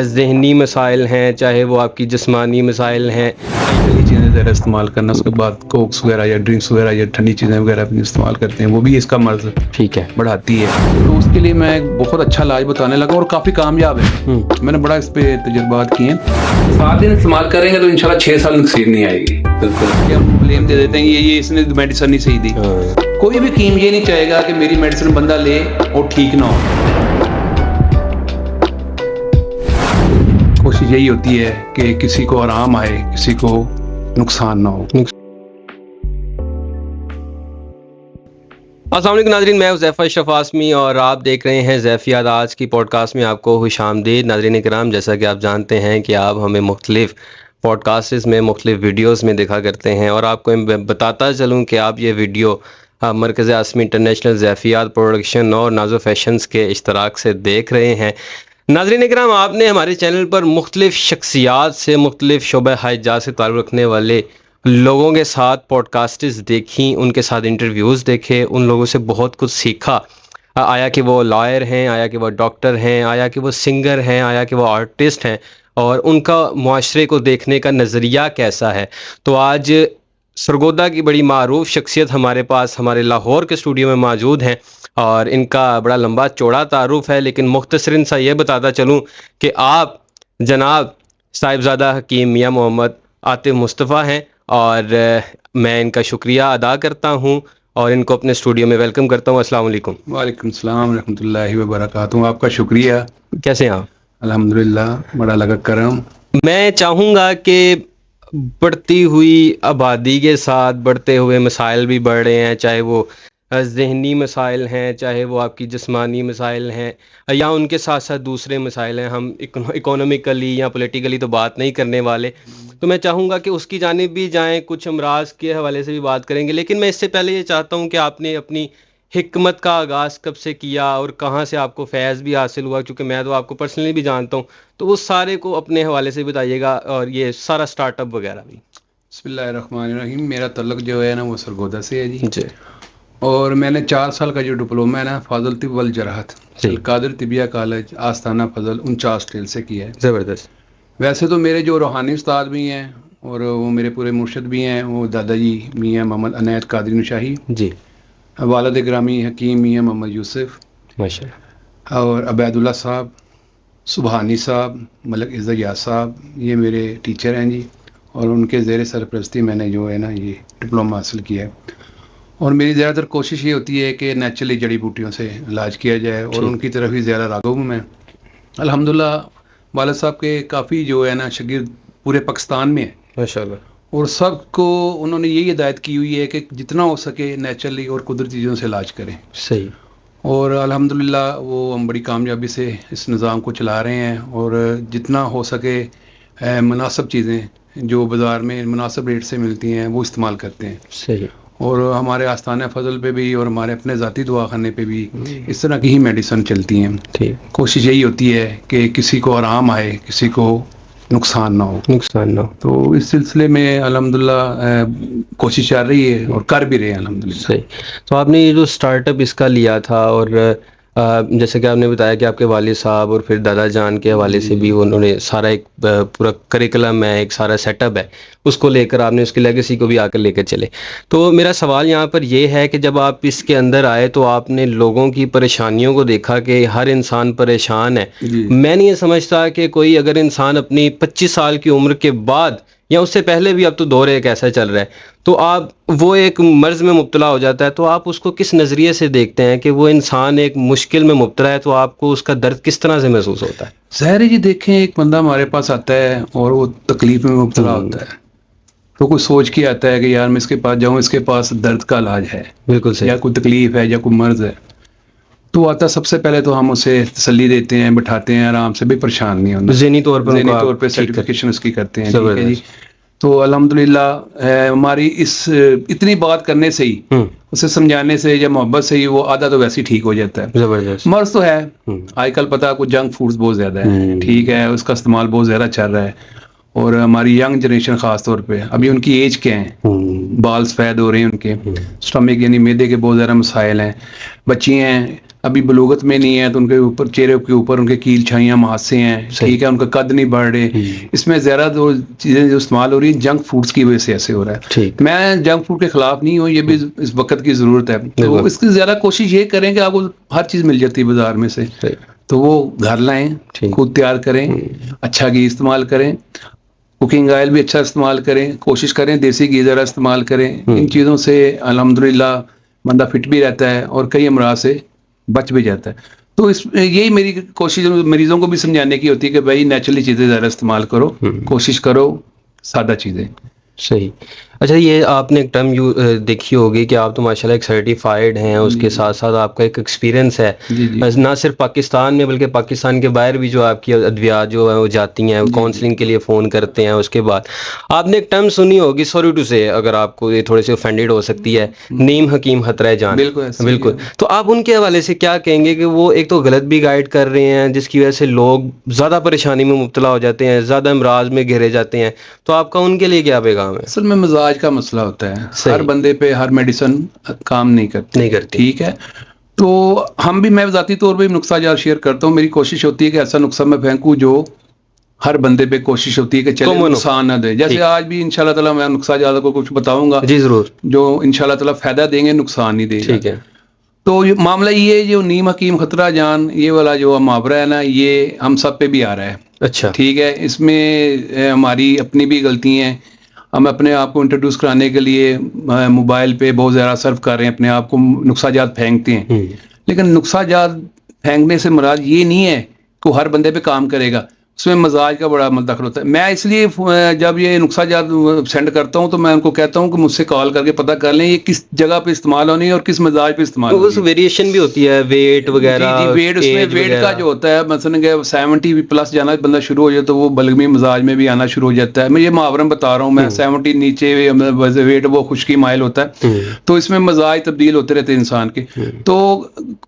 ذہنی مسائل ہیں، چاہے وہ آپ کی جسمانی مسائل ہیں. ٹھنڈی چیزیں زیادہ استعمال کرنا، اس کے بعد کوکس وغیرہ یا ڈرنکس وغیرہ یا ٹھنڈی چیزیں وغیرہ بھی استعمال کرتے ہیں، وہ بھی اس کا مرض ٹھیک ہے. بڑھاتی ہے. تو اس کے لیے میں ایک بہت اچھا علاج بتانے لگا اور کافی کامیاب ہے. میں نے بڑا اس پہ تجربات کیے ہیں. 7 دن استعمال کریں گے تو انشاءاللہ 6 سال نقصیر نہیں آئے گی. بالکل ہم بلیم دے دیتے ہیں یہ اس نے میڈیسن نہیں صحیح دی. کوئی بھی حکیم یہ نہیں چاہے گا کہ میری میڈیسن بندہ لے اور ٹھیک نہ ہو. کوشش یہی ہوتی ہے کہ کسی کو آرام آئے، کسی کو نقصان نہ ہو. السلام علیکم ناظرین، میں حذیفہ اشرف آسمی اور آپ دیکھ رہے ہیں ضیفیات. آج کی پوڈ کاسٹ میں آپ کو خوش آمدید. ناظرین کرام، جیسا کہ آپ جانتے ہیں کہ آپ ہمیں مختلف پوڈ کاسٹس میں مختلف ویڈیوز میں دیکھا کرتے ہیں، اور آپ کو بتاتا چلوں کہ آپ یہ ویڈیو مرکز آسمی انٹرنیشنل ضیفیات پروڈکشن اور نازو فیشنز کے اشتراک سے دیکھ رہے ہیں. ناظرین کرام، آپ نے ہمارے چینل پر مختلف شخصیات سے، مختلف شعبہ حیات سے تعلق رکھنے والے لوگوں کے ساتھ پوڈ کاسٹس دیکھیں، ان کے ساتھ انٹرویوز دیکھے، ان لوگوں سے بہت کچھ سیکھا. آیا کہ وہ لائر ہیں، آیا کہ وہ ڈاکٹر ہیں، آیا کہ وہ سنگر ہیں، آیا کہ وہ آرٹسٹ ہیں، اور ان کا معاشرے کو دیکھنے کا نظریہ کیسا ہے. تو آج سرگودا کی بڑی معروف شخصیت ہمارے پاس ہمارے لاہور کے اسٹوڈیو میں موجود ہیں، اور ان کا بڑا لمبا چوڑا تعارف ہے، لیکن مختصراً سا یہ بتاتا چلوں کہ آپ جناب صاحبزادہ حکیم میاں محمد عاطف مصطفیٰ ہیں، اور میں ان کا شکریہ ادا کرتا ہوں اور ان کو اپنے اسٹوڈیو میں ویلکم کرتا ہوں. السلام علیکم. وعلیکم السلام ورحمۃ اللہ وبرکاتہ. آپ کا شکریہ. کیسے ہیں آپ؟ الحمدللہ، بڑا لگا کرم. میں چاہوں گا کہ بڑھتی ہوئی آبادی کے ساتھ بڑھتے ہوئے مسائل بھی بڑھ رہے ہیں، چاہے وہ ذہنی مسائل ہیں، چاہے وہ آپ کی جسمانی مسائل ہیں، یا ان کے ساتھ ساتھ دوسرے مسائل ہیں. ہم اکانومیکلی یا پولیٹیکلی تو بات نہیں کرنے والے، تو میں چاہوں گا کہ اس کی جانب بھی جائیں، کچھ امراض کے حوالے سے بھی بات کریں گے. لیکن میں اس سے پہلے یہ چاہتا ہوں کہ آپ نے اپنی حکمت کا آغاز کب سے کیا اور کہاں سے آپ کو فیض بھی حاصل ہوا، کیونکہ میں تو آپ کو پرسنلی بھی جانتا ہوں، تو وہ سارے کو اپنے حوالے سے بتائیے گا، اور یہ سارا سٹارٹ اپ وغیرہ بھی. بسم اللہ الرحمن الرحیم. میرا تعلق جو ہے نا وہ سرگودا سے ہے جی. اور میں نے 4 سال کا جو ڈپلومہ ہے نا فاضل طب والجراحت القادر طبیہ کالج آستانہ فضل 49 ٹریل سے کیا ہے. زبردست. ویسے تو میرے جو روحانی استاد بھی ہیں اور وہ میرے پورے مرشد بھی ہیں، وہ دادا جی میاں محمد عنایت قادری نشاہی جی. والد گرامی حکیم میاں محمد یوسف ماشاء اللہ. اور عبید اللہ صاحب، سبحانی صاحب، ملک عزت صاحب، یہ میرے ٹیچر ہیں جی، اور ان کے زیر سرپرستی میں نے جو ہے نا یہ ڈپلومہ حاصل کیا ہے. اور میری زیادہ تر کوشش یہ ہوتی ہے کہ نیچرلی جڑی بوٹیوں سے علاج کیا جائے، اور ان کی طرف ہی زیادہ راغب ہوں میں. الحمدللہ والد صاحب کے کافی جو ہے نا شاگرد پورے پاکستان میں ہیں ماشاء اللہ، اور سب کو انہوں نے یہی ہدایت کی ہوئی ہے کہ جتنا ہو سکے نیچرلی اور قدرتی چیزوں سے علاج کریں. صحیح. اور الحمدللہ وہ ہم بڑی کامیابی سے اس نظام کو چلا رہے ہیں، اور جتنا ہو سکے مناسب چیزیں جو بازار میں مناسب ریٹ سے ملتی ہیں وہ استعمال کرتے ہیں. صحیح. اور ہمارے آستانہ فضل پہ بھی اور ہمارے اپنے ذاتی دواخانے پہ بھی اس طرح کی ہی میڈیسن چلتی ہیں. ٹھیک. کوشش یہی ہوتی ہے کہ کسی کو آرام آئے، کسی کو نقصان نہ ہو. تو اس سلسلے میں الحمدللہ کوشش چل رہی ہے اور کر بھی رہے ہیں الحمدللہ. صحیح. تو آپ نے یہ جو سٹارٹ اپ اس کا لیا تھا، اور جیسے کہ آپ نے بتایا کہ آپ کے والد صاحب اور پھر دادا جان کے حوالے سے بھی انہوں نے سارا ایک پورا کریکلم ہے، ایک سارا سیٹ اپ ہے، اس کو لے کر آپ نے اس کی لیگیسی کو بھی آ کر لے کر چلے. تو میرا سوال یہاں پر یہ ہے کہ جب آپ اس کے اندر آئے تو آپ نے لوگوں کی پریشانیوں کو دیکھا کہ ہر انسان پریشان ہے. میں نہیں یہ سمجھتا کہ کوئی اگر انسان اپنی 25 سال کی عمر کے بعد یا اس سے پہلے بھی، اب تو دور ایک ایسا چل رہا ہے، تو آپ وہ ایک مرض میں مبتلا ہو جاتا ہے، تو آپ اس کو کس نظریے سے دیکھتے ہیں کہ وہ انسان ایک مشکل میں مبتلا ہے، تو آپ کو اس کا درد کس طرح سے محسوس ہوتا ہے؟ ظاہر ہے جی، دیکھیں ایک بندہ ہمارے پاس آتا ہے اور وہ تکلیف میں مبتلا ہوتا ہے، تو کوئی سوچ کے آتا ہے کہ یار میں اس کے پاس جاؤں، اس کے پاس درد کا علاج ہے، بالکل صحیح، یا کوئی تکلیف ہے یا کوئی مرض ہے، تو آتا سب سے پہلے تو ہم اسے تسلی دیتے ہیں، بٹھاتے ہیں آرام سے، بھی پریشان نہیں ہونا، ذہنی طور پہ سرٹیفکیشن اس کی کرتے ہیں. ٹھیک ہے جی. تو الحمدللہ ہماری اس اتنی بات کرنے سے ہی، اسے سمجھانے سے یا محبت سے ہی وہ آدھا تو ویسے ہی ٹھیک ہو جاتا ہے. زبردست. مرض تو ہے آج کل پتہ کچھ جنک فوڈز بہت زیادہ ہے، ٹھیک ہے، اس کا استعمال بہت زیادہ چل رہا ہے، اور ہماری ینگ جنریشن خاص طور پہ ابھی ان کی ایج کیا ہے، بالز فید ہو رہے ہیں ان کے، سٹمک یعنی معدے کے بہت زیادہ مسائل ہیں، بچی ہیں ابھی بلوغت میں نہیں ہے تو ان کے اوپر چہرے کے اوپر ان کے کیل چھائیاں مہاسے ہیں, ٹھیک ہے, ان کا قد نہیں بڑھ رہے. اس میں زیادہ جو چیزیں جو استعمال ہو رہی ہیں جنک فوڈس کی وجہ سے ایسے ہو رہا ہے. میں جنک فوڈ کے خلاف نہیں ہوں, یہ بھی اس وقت کی ضرورت ہے. تو اس کی زیادہ کوشش یہ کریں کہ آپ کو ہر چیز مل جاتی ہے بازار میں سے, تو وہ گھر لائیں, خود تیار کریں, اچھا گھی استعمال کریں, کوکنگ آئل بھی اچھا استعمال کریں, کوشش کریں دیسی گھی ذرا استعمال کریں. ان چیزوں سے الحمدللہ بندہ فٹ بھی رہتا ہے اور کئی امراض سے بچ بھی جاتا ہے. تو یہی میری کوشش مریضوں کو بھی سمجھانے کی ہوتی ہے کہ بھائی نیچرلی چیزیں زیادہ استعمال کرو, کوشش کرو سادہ چیزیں. صحیح. اچھا, یہ آپ نے ایک ٹرم دیکھی ہوگی کہ آپ تو ماشاءاللہ ایک سرٹیفائڈ ہیں, اس کے ساتھ ساتھ آپ کا ایک ایکسپیرینس ہے نہ صرف پاکستان میں بلکہ پاکستان کے باہر بھی جو آپ کی ادویات جو ہیں وہ جاتی ہیں, کاؤنسلنگ کے لیے فون کرتے ہیں. اس کے بعد آپ نے ایک ٹرم سنی ہوگی, سوری ٹو سے اگر آپ کو یہ تھوڑے سے اوفینڈیڈ ہو سکتی ہے, نیم حکیم خطرہ جان. بالکل. تو آپ ان کے حوالے سے کیا کہیں گے کہ وہ ایک تو غلط بھی گائیڈ کر رہے ہیں جس کی وجہ سے لوگ زیادہ پریشانی میں مبتلا ہو جاتے ہیں, زیادہ امراض میں گھیرے جاتے ہیں, تو آپ کا ان کے لیے کیا پیغام ہے؟ اصل میں مزاج کا مسئلہ ہوتا ہے, ہر بندے پہ ہر میڈیسن کام نہیں کرتی, ٹھیک ہے. تو ہم بھی, میں ذاتی طور پہ نسخہ جات شیئر کرتا ہوں. میری کوشش ہوتی ہے کہ ایسا نسخہ میں پھینکوں جو ہر بندے پہ کوشش ہوتی ہے کہ چلے نقصان نہ دے. جیسے آج بھی انشاءاللہ تعالیٰ میں نسخہ جات کو کچھ بتاؤں گا, جی ضرور, جو انشاءاللہ تعالیٰ فائدہ دیں گے, نقصان نہیں دے گا. ٹھیک ہے. تو معاملہ یہ جو نیم حکیم خطرہ جان یہ والا جو محاورہ ہے نا, یہ ہم سب پہ بھی آ رہا ہے. اچھا, ٹھیک ہے. اس میں ہماری اپنی بھی غلطی ہیں. ہم اپنے آپ کو انٹروڈیوس کرانے کے لیے موبائل پہ بہت زیادہ صرف کر رہے ہیں, اپنے آپ کو نسخہ جات پھینکتے ہیں. لیکن نسخہ جات پھینکنے سے مراد یہ نہیں ہے کہ ہر بندے پہ کام کرے گا, اس میں مزاج کا بڑا دخل ہوتا ہے. میں اس لیے جب یہ نسخہ جات سینڈ کرتا ہوں تو میں ان کو کہتا ہوں کہ مجھ سے کال کر کے پتہ کر لیں یہ کس جگہ پہ استعمال ہونی ہے اور کس مزاج پہ استعمال ہونی ہے. اس ویریشن بھی ہوتی ہے, ویٹ وغیرہ. ویٹ, اس میں ویٹ کا جو ہوتا ہے مثلاً کہ 70 پلس جانا بندہ شروع ہو جائے تو وہ بلغمی مزاج میں بھی آنا شروع ہو جاتا ہے. میں یہ محاورہ بتا رہا ہوں, میں 70 نیچے ویٹ وہ خشکی مائل ہوتا ہے, تو اس میں مزاج تبدیل ہوتے رہتے ہیں انسان کے. تو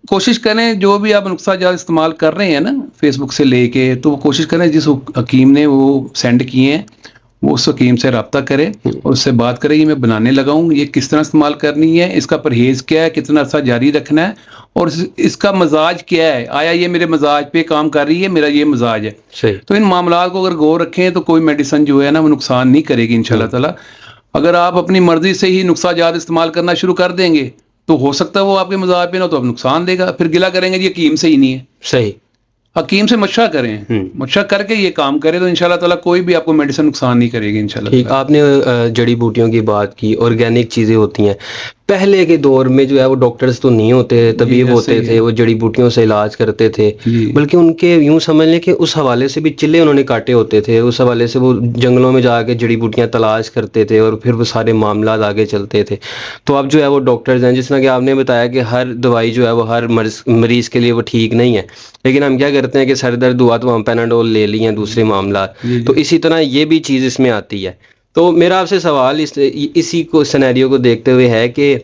کوشش کریں جو بھی آپ نسخہ جات استعمال کر رہے ہیں نا فیس بک سے لے کے, تو کوشش کریں جس حکیم نے وہ سینڈ کیے ہیں وہ اس حکیم سے رابطہ کرے اور اس سے بات کرے یہ میں بنانے لگا ہوں, یہ کس طرح استعمال کرنی ہے, اس کا پرہیز کیا ہے, کتنا عرصہ جاری رکھنا ہے, اور اس کا مزاج کیا ہے, آیا یہ میرے مزاج پہ کام کر رہی ہے, میرا یہ مزاج ہے. تو ان معاملات کو اگر غور رکھیں تو کوئی میڈیسن جو ہے نا وہ نقصان نہیں کرے گی انشاءاللہ تعالیٰ. اگر آپ اپنی مرضی سے ہی نسخہ جات استعمال کرنا شروع کر دیں گے تو ہو سکتا ہے وہ آپ کے مزاج پہ نہ تو آپ نقصان دے گا, پھر گلا کریں گے یہ حکیم سے ہی نہیں ہے. صحیح. حکیم سے مشورہ کریں, مشورہ کر کے یہ کام کرے تو انشاءاللہ تعالیٰ کوئی بھی آپ کو میڈیسن نقصان نہیں کرے گی انشاءاللہ. ٹھیک. آپ نے جڑی بوٹیوں کی بات کی, آرگینک چیزیں ہوتی ہیں. پہلے کے دور میں جو ہے وہ ڈاکٹرز تو نہیں ہوتے, طبیب ہوتے تھے, وہ جڑی بوٹیوں سے علاج کرتے تھے, بلکہ ان کے یوں سمجھ لیں کہ اس حوالے سے بھی چلے انہوں نے کاٹے ہوتے تھے, اس حوالے سے وہ جنگلوں میں جا کے جڑی بوٹیاں تلاش کرتے تھے اور پھر وہ سارے معاملات آگے چلتے تھے. تو اب جو ہے وہ ڈاکٹرز ہیں, جس طرح کہ آپ نے بتایا کہ ہر دوائی جو ہے وہ ہر مریض کے لیے وہ ٹھیک نہیں ہے, لیکن ہم کیا کرتے ہیں کہ سر درد ہوا تو ہم پیناڈول لے لی ہیں, دوسرے معاملات. تو اسی طرح یہ بھی چیز اس میں آتی ہے. تو میرا آپ سے سوال اسی کو سینیریو کو دیکھتے ہوئے ہے کہ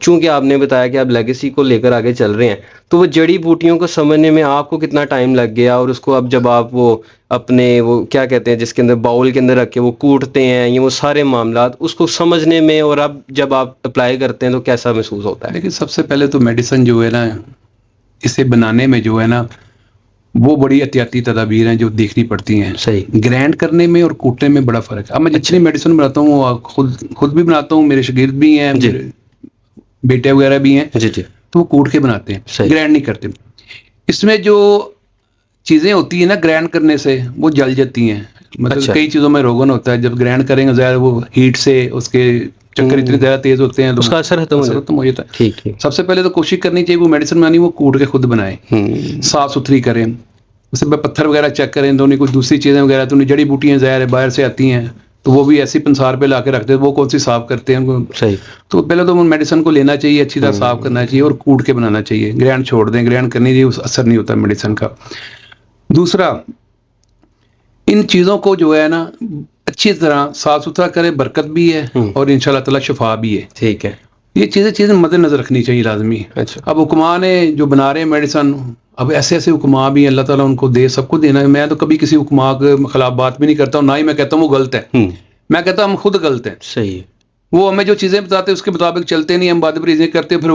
چونکہ آپ نے بتایا کہ آپ لیگیسی کو لے کر آگے چل رہے ہیں, تو وہ جڑی بوٹیوں کو سمجھنے میں آپ کو کتنا ٹائم لگ گیا, اور اس کو اب جب آپ وہ اپنے وہ کیا کہتے ہیں جس کے اندر باؤل کے اندر رکھ کے وہ کوٹتے ہیں, یہ وہ سارے معاملات اس کو سمجھنے میں, اور اب جب آپ اپلائی کرتے ہیں تو کیسا محسوس ہوتا ہے؟ لیکن سب سے پہلے تو میڈیسن جو ہے نا اسے بنانے میں جو ہے نا وہ بڑی احتیاطی تدابیر ہیں جو دیکھنی پڑتی ہیں. صحیح. گرینڈ کرنے میں اور کوٹنے میں بڑا فرق ہے. اب میں جتنی میڈیسن بناتا ہوں وہ خود بھی بناتا ہوں, میرے شاگرد بھی ہیں, بیٹے وغیرہ بھی ہیں, تو وہ کوٹ کے بناتے ہیں, گرینڈ نہیں کرتے. اس میں جو چیزیں ہوتی ہیں نا گرینڈ کرنے سے وہ جل جاتی ہیں, مطلب کئی چیزوں میں روغن ہوتا ہے, جب گرینڈ کریں گے ظاہر وہ ہیٹ سے اس کے چکر اتنے زیادہ تیز ہوتے ہیں, اس کا اثر ختم ہو جاتا ہے. سب سے پہلے تو کوشش کرنی چاہیے وہ میڈیسن بنانی وہ کوٹ کے خود بنائیں, صاف ستھری کریں, اس میں پتھر وغیرہ چیک کریں, تو کوئی دوسری چیزیں وغیرہ تو جڑی بوٹیاں ظاہر ہے باہر سے آتی ہیں تو وہ بھی ایسی پنسار پہ لا کے رکھتے ہیں, وہ کون سی صاف کرتے ہیں. صحیح. تو پہلے تو میڈیسن کو لینا چاہیے, اچھی طرح صاف کرنا چاہیے اور کوٹ کے بنانا چاہیے. گرینڈ چھوڑ دیں, گرینڈ کرنی چاہیے, اس اثر نہیں ہوتا میڈیسن کا. دوسرا, ان چیزوں کو جو ہے نا اچھی طرح صاف ستھرا کرے, برکت بھی ہے اور انشاءاللہ تعالیٰ شفا بھی ہے. ٹھیک ہے. یہ چیزیں مد نظر رکھنی چاہیے لازمی. اچھا. اب حکماں نے جو بنا رہے ہیں میڈیسن, اب ایسے حکماں بھی اللہ تعالیٰ ان کو دے, سب کو دینا ہے. میں تو کبھی کسی حکماں کے خلاف بات بھی نہیں کرتا ہوں, نہ ہی میں کہتا ہوں وہ غلط ہے. میں کہتا ہوں ہم خود غلط ہیں. صحیح. وہ ہمیں جو چیزیں بتاتے ہیں اس کے مطابق چلتے نہیں, ہم بد پریزیں کرتے, پھر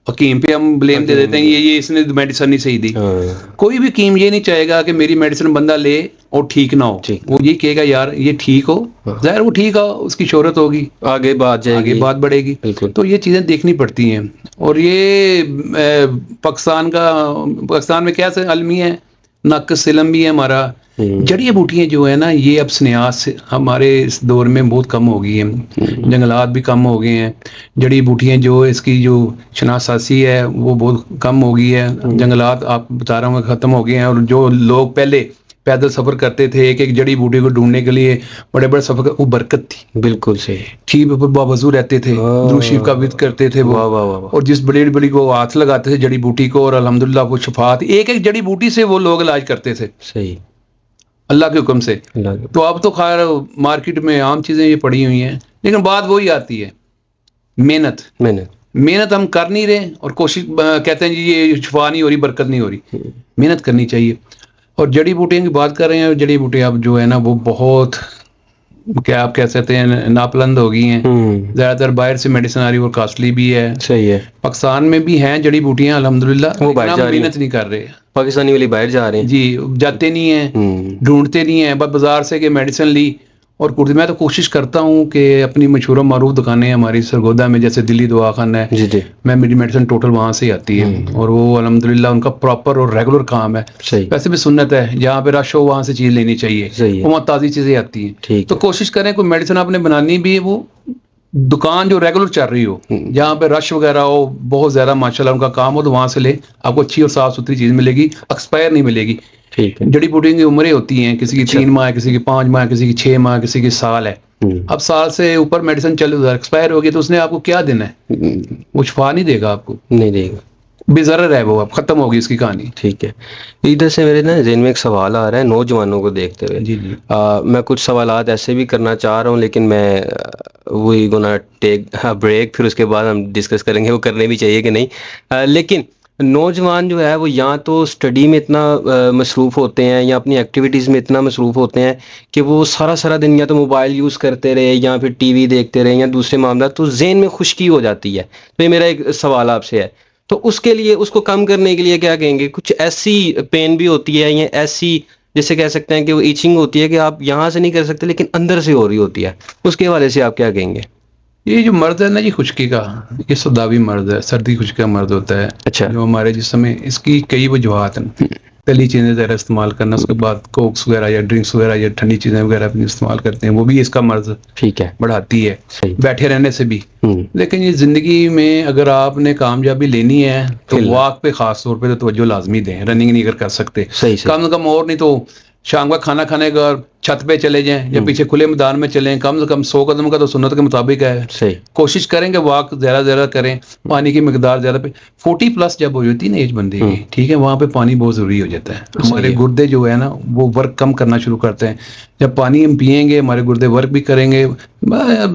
حکیم پہ ہم بلیم دے دیتے ہیں یہ اس نے میڈیسن نہیں صحیح دی. کوئی بھی حکیم یہ نہیں چاہے گا کہ میری میڈیسن بندہ لے اور ٹھیک نہ ہو, وہ یہ کہے گا یار یہ ٹھیک ہو, ظاہر وہ ٹھیک ہو, اس کی شہرت ہوگی, آگے بات بڑھے گی. تو یہ چیزیں دیکھنی پڑتی ہیں. اور یہ پاکستان میں کیا علمی ہے, ناقص علم بھی ہے ہمارا. جڑی بوٹیاں جو ہے نا یہ اب سنیاس سے ہمارے اس دور میں بہت کم ہو گئی ہیں, جنگلات بھی کم ہو گئے ہیں. جڑی بوٹیاں جو اس کی جو شناساسی ہے وہ بہت کم ہو گئی ہے, جنگلات آپ بتا رہا ہوں ختم ہو گئے ہیں. اور جو لوگ پہلے پیدل سفر کرتے تھے ایک ایک جڑی بوٹی کو ڈھونڈنے کے لیے بڑے بڑے سفر, وہ برکت تھی. بالکل صحیح. ٹھیک باوضو رہتے تھے, درود شریف کا ورد کرتے تھے وہ, اور جس بڑی بڑی کو ہاتھ لگاتے تھے جڑی بوٹی کو, اور الحمدللہ وہ شفاعت ایک ایک جڑی بوٹی سے وہ لوگ علاج کرتے تھے. صحیح, اللہ کے حکم سے. تو اب تو خیر مارکیٹ میں عام چیزیں یہ پڑی ہوئی ہیں, لیکن بات وہی آتی ہے محنت ہم کر نہیں رہے, اور کوشش کہتے ہیں جی یہ شفا نہیں ہو رہی, برکت نہیں ہو رہی. محنت کرنی چاہیے. اور جڑی بوٹیوں کی بات کر رہے ہیں, جڑی بوٹیاں اب جو ہے نا وہ بہت کیا آپ کہہ سکتے ہیں ناپلند ہو گئی ہیں. زیادہ تر باہر سے میڈیسن آ رہی ہے اور کاسٹلی بھی ہے. صحیح ہے. پاکستان میں بھی ہیں جڑی بوٹیاں الحمدللہ, وہ محنت نہیں کر رہے. پاکستانی والی باہر جا رہے ہیں جی, جاتے نہیں ہیں, ڈھونڈتے نہیں ہیں, بس بازار سے کہ میڈیسن لی. اور میں تو کوشش کرتا ہوں کہ اپنی مشہور و معروف دکانیں ہماری سرگودا میں جیسے دلی دوا خانہ ہے, جی میں میری میڈیسن ٹوٹل وہاں سے ہی آتی ہے. اور وہ الحمدللہ ان کا پراپر اور ریگولر کام ہے. ویسے بھی سنت ہے جہاں پہ رش ہو وہاں سے چیز لینی چاہیے, وہاں تازی چیزیں آتی ہیں. تو کوشش کریں کوئی میڈیسن آپ نے بنانی بھی ہے وہ دکان جو ریگولر چل رہی ہو, جہاں پہ رش وغیرہ ہو, بہت زیادہ ماشاءاللہ ان کا کام ہو, تو وہاں سے لے, آپ کو اچھی اور صاف ستھری چیز ملے گی, ایکسپائر نہیں ملے گی. جڑی بوٹیوں کی عمریں ہوتی ہیں, کسی کی 3 ماہ, کسی کی 5 ماہ, کسی کی 6 ماہ, کسی کی سال ہے. اب سال سے اوپر میڈیسن چل ایکسپائر ہوگی تو اس نے آپ کو کیا دینا ہے, وہ شفا نہیں دے گا آپ کو, نہیں دے گا, بے ضرر ہے وہ, اب ختم ہوگی اس کی کہانی. ٹھیک ہے. ادھر سے میرے نا ذہن میں ایک سوال آ رہا ہے نوجوانوں کو دیکھتے ہوئے. جی جی. میں کچھ سوالات ایسے بھی کرنا چاہ رہا ہوں, لیکن میں وہی گونا ٹیک بریک, پھر اس کے بعد ہم ڈسکس کریں گے وہ کرنے بھی چاہیے کہ نہیں. لیکن نوجوان جو ہے وہ یا تو اسٹڈی میں اتنا مصروف ہوتے ہیں یا اپنی ایکٹیویٹیز میں اتنا مصروف ہوتے ہیں کہ وہ سارا دن یا تو موبائل یوز کرتے رہے یا پھر ٹی وی دیکھتے رہے یا دوسرے معاملات, تو ذہن میں خشکی ہو جاتی ہے. تو یہ میرا ایک سوال آپ سے ہے, تو اس کے لیے اس کو کم کرنے کے لیے کیا کہیں گے؟ کچھ ایسی پین بھی ہوتی ہے یا ایسی جیسے کہہ سکتے ہیں کہ وہ ایچنگ ہوتی ہے کہ آپ یہاں سے نہیں کر سکتے لیکن اندر سے ہو رہی ہوتی ہے, اس کے حوالے سے آپ کیا کہیں گے؟ یہ جو مرض ہے نا جی خشکی کا, یہ سوداوی مرض ہے, سردی خشکی کا مرض ہوتا ہے. اچھا. جو ہمارے جسم میں اس کی کئی وجوہات ہیں. تلی چیزیں زیادہ استعمال کرنا, اس کے بعد کوکس وغیرہ یا ڈرنکس وغیرہ یا ٹھنڈی چیزیں وغیرہ اپنی استعمال کرتے ہیں, وہ بھی اس کا مرض ٹھیک ہے بڑھاتی ہے. بیٹھے رہنے سے بھی. لیکن یہ زندگی میں اگر آپ نے کامیابی لینی ہے تو واک پہ خاص طور پہ توجہ لازمی دیں. رننگ نہیں کر سکتے کم از کم, اور نہیں تو شام کا کھانا کھانے کا چھت پہ چلے جائیں یا پیچھے کھلے میدان میں چلیں, کم سے کم 100 قدم کا تو سنت کے مطابق ہے. کوشش کریں کہ واک زیادہ کریں, پانی کی مقدار زیادہ پہ 40+ جب ہو جاتی ہے نا ایج بندے کی, ٹھیک ہے, وہاں پہ پانی بہت ضروری ہو جاتا ہے. ہمارے گردے جو ہے نا وہ ورک کم کرنا شروع کرتے ہیں. جب پانی ہم پیئیں گے ہمارے گردے ورک بھی کریں گے.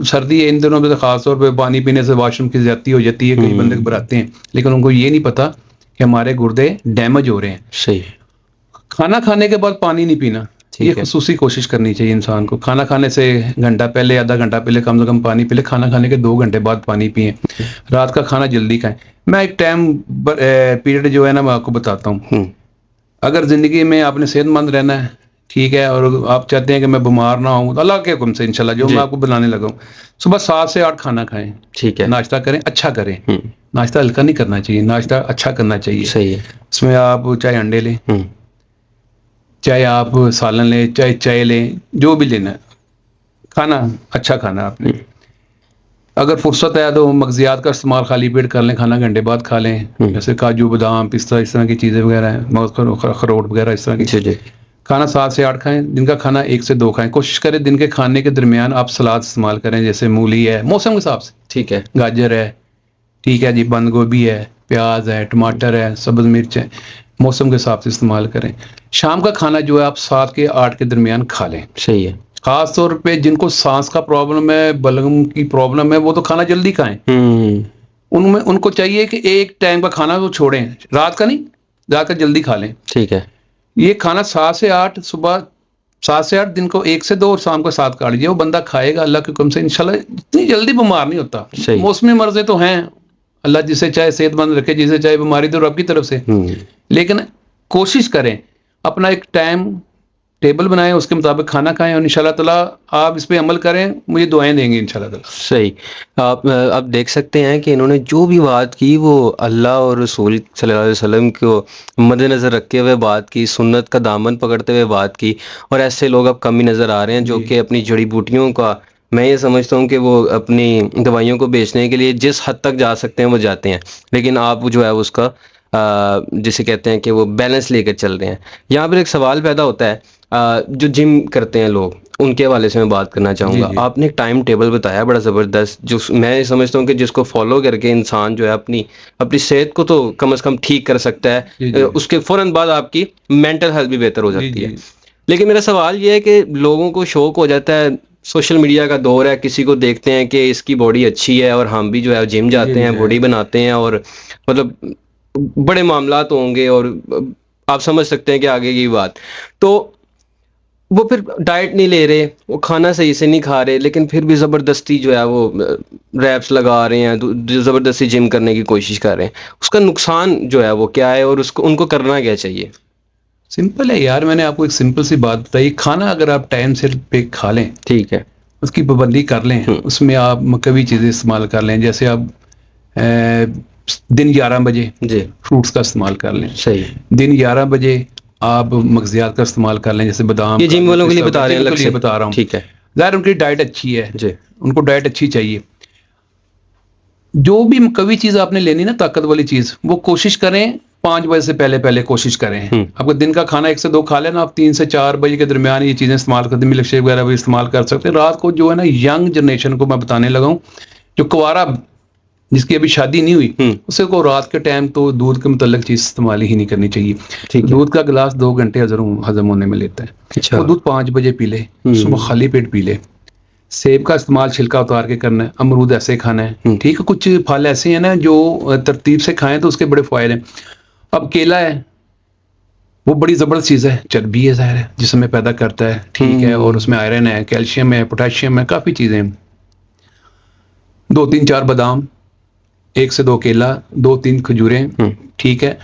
سردی ہے ان دنوں میں خاص طور پہ پانی پینے سے واش روم کی زیادتی ہو جاتی ہے, کئی بندے گھبراتے ہیں, لیکن ان کو یہ نہیں پتا کہ ہمارے گردے ڈیمیج ہو رہے ہیں. صحیح. کھانا کھانے کے بعد پانی نہیں پینا, یہ خصوصی کوشش کرنی چاہیے انسان کو. کھانا کھانے سے گھنٹہ پہلے, آدھا گھنٹہ پہلے کم سے کم پانی پی لے. کھانا کھانے کے 2 گھنٹے بعد پانی پئیں. رات کا کھانا جلدی کھائیں. میں ایک ٹائم پیریڈ جو ہے نا میں آپ کو بتاتا ہوں. اگر زندگی میں آپ نے صحت مند رہنا ہے, ٹھیک ہے, اور آپ چاہتے ہیں کہ میں بیمار نہ ہوں, تو اللہ کے حکم سے انشاءاللہ جو میں آپ کو بنانے لگا ہوں, صبح 7 سے 8 کھانا کھائیں. ٹھیک ہے. ناشتہ کریں, اچھا کریں. ناشتہ ہلکا نہیں کرنا چاہیے, ناشتہ اچھا کرنا چاہیے. صحیح ہے. اس میں آپ چاہے انڈے لیں, چاہے آپ سالن لیں, چاہے چائے لیں, جو بھی لینا ہے, کھانا اچھا کھانا آپ نے. اگر فرصت ہے تو مغزیات کا استعمال خالی پیٹ کر لیں, کھانا گھنٹے بعد کھا لیں, جیسے کاجو بادام پستہ اس طرح کی چیزیں وغیرہ ہیں, اخروٹ وغیرہ اس طرح کی. کھانا 7 سے 8 کھائیں, دن کا کھانا 1 سے 2 کھائیں. کوشش کریں دن کے کھانے کے درمیان آپ سلاد استعمال کریں, جیسے مولی ہے موسم کے حساب سے, ٹھیک ہے, گاجر ہے, ٹھیک ہے جی, بند گوبھی ہے, پیاز ہے, ٹماٹر ہے, سبز مرچ ہے, موسم کے حساب سے استعمال کریں. شام کا کھانا جو ہے آپ 7 کے 8 کے درمیان کھا لیں. صحیح ہے. خاص طور پہ جن کو سانس کا پرابلم ہے, بلغم کی پرابلم ہے, وہ تو کھانا جلدی کھائیں. ان کو چاہیے کہ ایک ٹائم کا کھانا تو چھوڑیں, رات کا نہیں, رات کا جلدی کھا لیں. ٹھیک ہے. یہ کھانا 7 سے 8 صبح 7 سے 8 دن کو 1 سے 2 اور شام کو 7 کاٹ لیجیے, وہ بندہ کھائے گا اللہ کے حکم سے انشاءاللہ اتنی جلدی بیمار نہیں ہوتا. موسمی مرضیں تو ہیں, اللہ جسے چاہے صحت مند رکھے, جسے چاہے بیماری تو رب کی طرف سے, لیکن کوشش کریں اپنا ایک ٹائم ٹیبل بنائیں, اس کے مطابق کھانا کھائیں, اور انشاءاللہ تعالیٰ آپ اس پہ عمل کریں, مجھے دعائیں دیں گے انشاءاللہ تعالیٰ. صحیح. آپ دیکھ سکتے ہیں کہ انہوں نے جو بھی بات کی وہ اللہ اور رسول صلی اللہ علیہ وسلم کو مد نظر رکھتے ہوئے بات کی, سنت کا دامن پکڑتے ہوئے بات کی, اور ایسے لوگ اب کم ہی نظر آ رہے ہیں جو کہ اپنی جڑی بوٹیوں کا, میں یہ سمجھتا ہوں کہ وہ اپنی دوائیوں کو بیچنے کے لیے جس حد تک جا سکتے ہیں وہ جاتے ہیں, لیکن آپ جو ہے اس کا جسے کہتے ہیں کہ وہ بیلنس لے کر چل رہے ہیں. یہاں پر ایک سوال پیدا ہوتا ہے, جو جم کرتے ہیں لوگ, ان کے حوالے سے میں بات کرنا چاہوں گا. آپ نے ایک ٹائم ٹیبل بتایا بڑا زبردست, جو میں سمجھتا ہوں کہ جس کو فالو کر کے انسان جو ہے اپنی صحت کو تو کم از کم ٹھیک کر سکتا ہے, اس کے فوراً بعد آپ کی مینٹل ہیلتھ بھی بہتر ہو سکتی ہے. لیکن میرا سوال یہ ہے کہ لوگوں کو شوق ہو جاتا ہے, سوشل میڈیا کا دور ہے, کسی کو دیکھتے ہیں کہ اس کی باڈی اچھی ہے اور ہم بھی جو ہے جم جاتے ہیں, باڈی بناتے ہیں, اور مطلب بڑے معاملات ہوں گے, اور آپ سمجھ سکتے ہیں کہ آگے کی بات. تو وہ پھر ڈائٹ نہیں لے رہے, وہ کھانا صحیح سے نہیں کھا رہے, لیکن پھر بھی زبردستی جو ہے وہ ریپس لگا رہے ہیں, زبردستی جم کرنے کی کوشش کر رہے ہیں. اس کا نقصان جو ہے وہ کیا ہے, اور ان کو کرنا کیا چاہیے؟ سمپل ہے یار, میں نے آپ کو ایک سمپل سی بات بتائی. کھانا اگر آپ ٹائم سے پہ کھا لیں, ٹھیک ہے, اس کی پابندی کر لیں, اس میں آپ مکوی چیزیں استعمال کر لیں, جیسے آپ دن 11 بجے فروٹس کا استعمال کر لیں, صحیح, دن 11 بجے آپ مغزیات کا استعمال کر لیں, جیسے بادام. یہ جم والوں کے لیے بتا رہے ہیں, بتا رہا ہوں, ٹھیک ہے. ظاہر ان کی ڈائٹ اچھی ہے, جی, ان کو ڈائٹ اچھی چاہیے. جو بھی مکوی چیز آپ نے لینی نا, طاقت والی چیز, وہ کوشش کریں 5 بجے سے پہلے کوشش کریں. آپ کو دن کا کھانا 1 سے 2 کھا لینا, آپ 3 سے 4 بجے کے درمیان یہ چیزیں استعمال کرتے ہیں, ملک شیک وغیرہ بھی استعمال کر سکتے ہیں. رات کو جو ہے نا, ینگ جنریشن کو میں بتانے لگا ہوں, جو کوارا جس کی ابھی شادی نہیں ہوئی, اسے کو رات کے ٹائم تو دودھ کے متعلق چیز استعمال ہی نہیں کرنی چاہیے. دودھ کا گلاس 2 گھنٹے ہضم ہونے میں لیتا ہے, وہ دودھ 5 بجے پی لے, صبح خالی پیٹ پی لے. سیب کا استعمال چھلکا اتار کے کرنا ہے, امرود ایسے کھانا ہے, ٹھیک ہے. کچھ پھل ایسے ہیں نا جو ترتیب سے کھائیں تو اس کے بڑے فائدے ہیں. اب کیلا ہے, وہ بڑی زبردست چیز ہے, چربی ہے ظاہر ہے, جسم میں پیدا کرتا ہے, ٹھیک ہے, اور اس میں آئرن ہے, کیلشیم ہے, پوٹاشیم ہے, کافی چیزیں ہیں. 2-3-4 بادام, 1 سے 2 کیلا, 2-3 کھجوریں, ٹھیک ہے.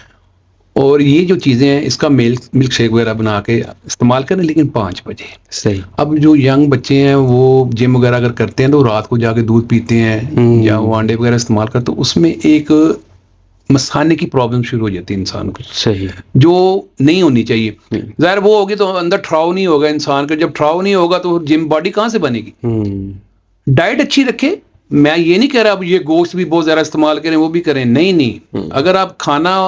اور یہ جو چیزیں ہیں اس کا ملک شیک وغیرہ بنا کے استعمال کریں, لیکن 5 بجے. صحیح. اب جو ینگ بچے ہیں وہ جم وغیرہ اگر کرتے ہیں تو رات کو جا کے دودھ پیتے ہیں یا وہ انڈے وغیرہ استعمال کرتے, تو اس میں ایک مثانے کی پرابلم شروع ہو جاتی ہے انسان کو, صحیح, جو نہیں ہونی چاہیے. ظاہر وہ ہوگی تو اندر ٹھراؤ نہیں ہوگا انسان کا, جب ٹھراؤ نہیں ہوگا تو جم باڈی کہاں سے بنے گی. ڈائٹ اچھی رکھے, میں یہ نہیں کہہ رہا اب یہ گوشت بھی بہت زیادہ استعمال کریں, وہ بھی کریں, نہیں. اگر آپ کھانا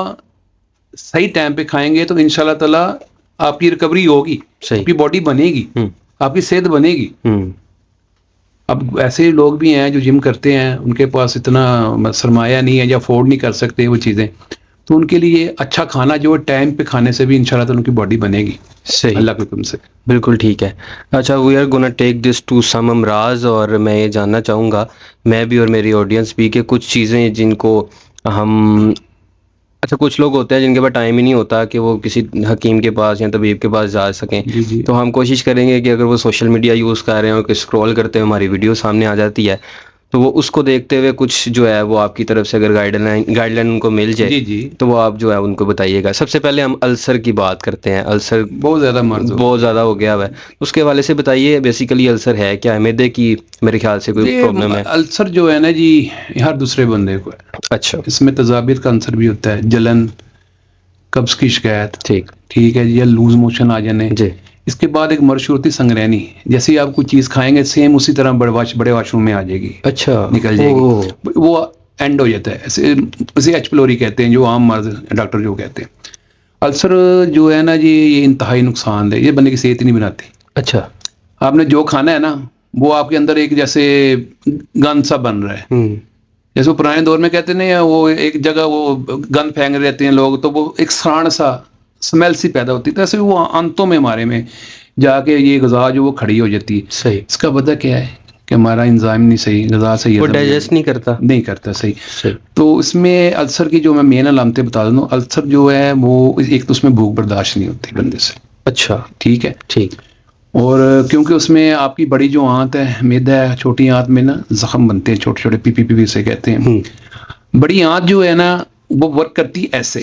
صحیح ٹائم پہ کھائیں گے تو انشاءاللہ تعالیٰ آپ کی ریکوری ہوگی, آپ کی باڈی بنے گی, آپ کی صحت بنے گی. اب ایسے لوگ بھی ہیں جو جم کرتے ہیں, ان کے پاس اتنا سرمایہ نہیں ہے یا افورڈ نہیں کر سکتے وہ چیزیں, تو ان کے لیے اچھا کھانا جو ٹائم پہ کھانے سے بھی انشاءاللہ تعالیٰ ان کی باڈی بنے گی. صحیح, اللہ کے حکم سے. بالکل ٹھیک ہے. اچھا, we are gonna take this to some امراض, اور میں یہ جاننا چاہوں گا, میں بھی اور میری آڈینس بھی, کہ کچھ چیزیں جن کو ہم, اچھا کچھ لوگ ہوتے ہیں جن کے پاس ٹائم ہی نہیں ہوتا کہ وہ کسی حکیم کے پاس یا طبیب کے پاس جا سکیں. تو ہم کوشش کریں گے کہ اگر وہ سوشل میڈیا یوز کر رہے ہیں اور کہ اسکرول کرتے ہوئے ہماری ویڈیو سامنے آ جاتی ہے, تو وہ اس کو دیکھتے ہوئے کچھ جو ہے وہ آپ کی طرف سے اگر گائیڈ لائن ان کو مل جائے تو وہ آپ جو ہے ان کو بتائیے گا. سب سے پہلے ہم السر کی بات کرتے ہیں. السر بہت زیادہ ہو گیا ہے, اس کے حوالے سے بتائیے بیسیکلی السر ہے کیا ہے؟ معدے کی میرے خیال سے کوئی پرابلم ہے. السر جو ہے نا جی, ہر دوسرے بندے کو ہے. اچھا, اس میں تذابیت کا عنصر بھی ہوتا ہے, جلن, قبض کی شکایت, ٹھیک ہے, یا لوز موشن آ جانے. اس کے بعد ایک مرض ہوتی سنگرینی, جیسے ہی آپ کوئی چیز کھائیں گے سیم اسی طرح بڑے واش روم میں آ جائے گی. اچھا, نکل جائے گی, وہ اینڈ ہو جاتا ہے. اسے ایچ پیلوری کہتے ہیں, جو عام مرض ڈاکٹر جو کہتے ہیں. السر جو ہے نا جی, یہ انتہائی نقصان دہ, یہ بندے کی صحت نہیں بناتی. اچھا, آپ نے جو کھانا ہے نا وہ آپ کے اندر ایک جیسے گند سا بن رہا ہے. جیسے وہ پرانے دور میں کہتے ہیں, وہ ایک جگہ وہ گند پھینک رہتے ہیں لوگ, تو وہ ایک سران سا اسمیل سی پیدا ہوتی ہے. تو ایسے وہ انتوں میں ہمارے میں جا کے یہ غذا جو وہ کھڑی ہو جاتی ہے. صحیح. اس کا وجہ کیا ہے کہ ہمارا انزائم نہیں صحیح, غذا صحیح, وہ ڈائجسٹ نہیں کرتا صحیح. تو اس میں السر کی جو میں مین علامتیں بتا دوں, السر جو ہے وہ ایک تو اس میں بھوک برداشت نہیں ہوتی بندے سے. اچھا, ٹھیک ہے, ٹھیک. اور کیونکہ اس میں آپ کی بڑی جو آنت ہے, معدہ ہے, چھوٹی آنت میں نا زخم بنتے ہیں چھوٹے چھوٹے, پی اسے کہتے ہیں. بڑی آنت جو ہے نا وہ ورک کرتی ایسے,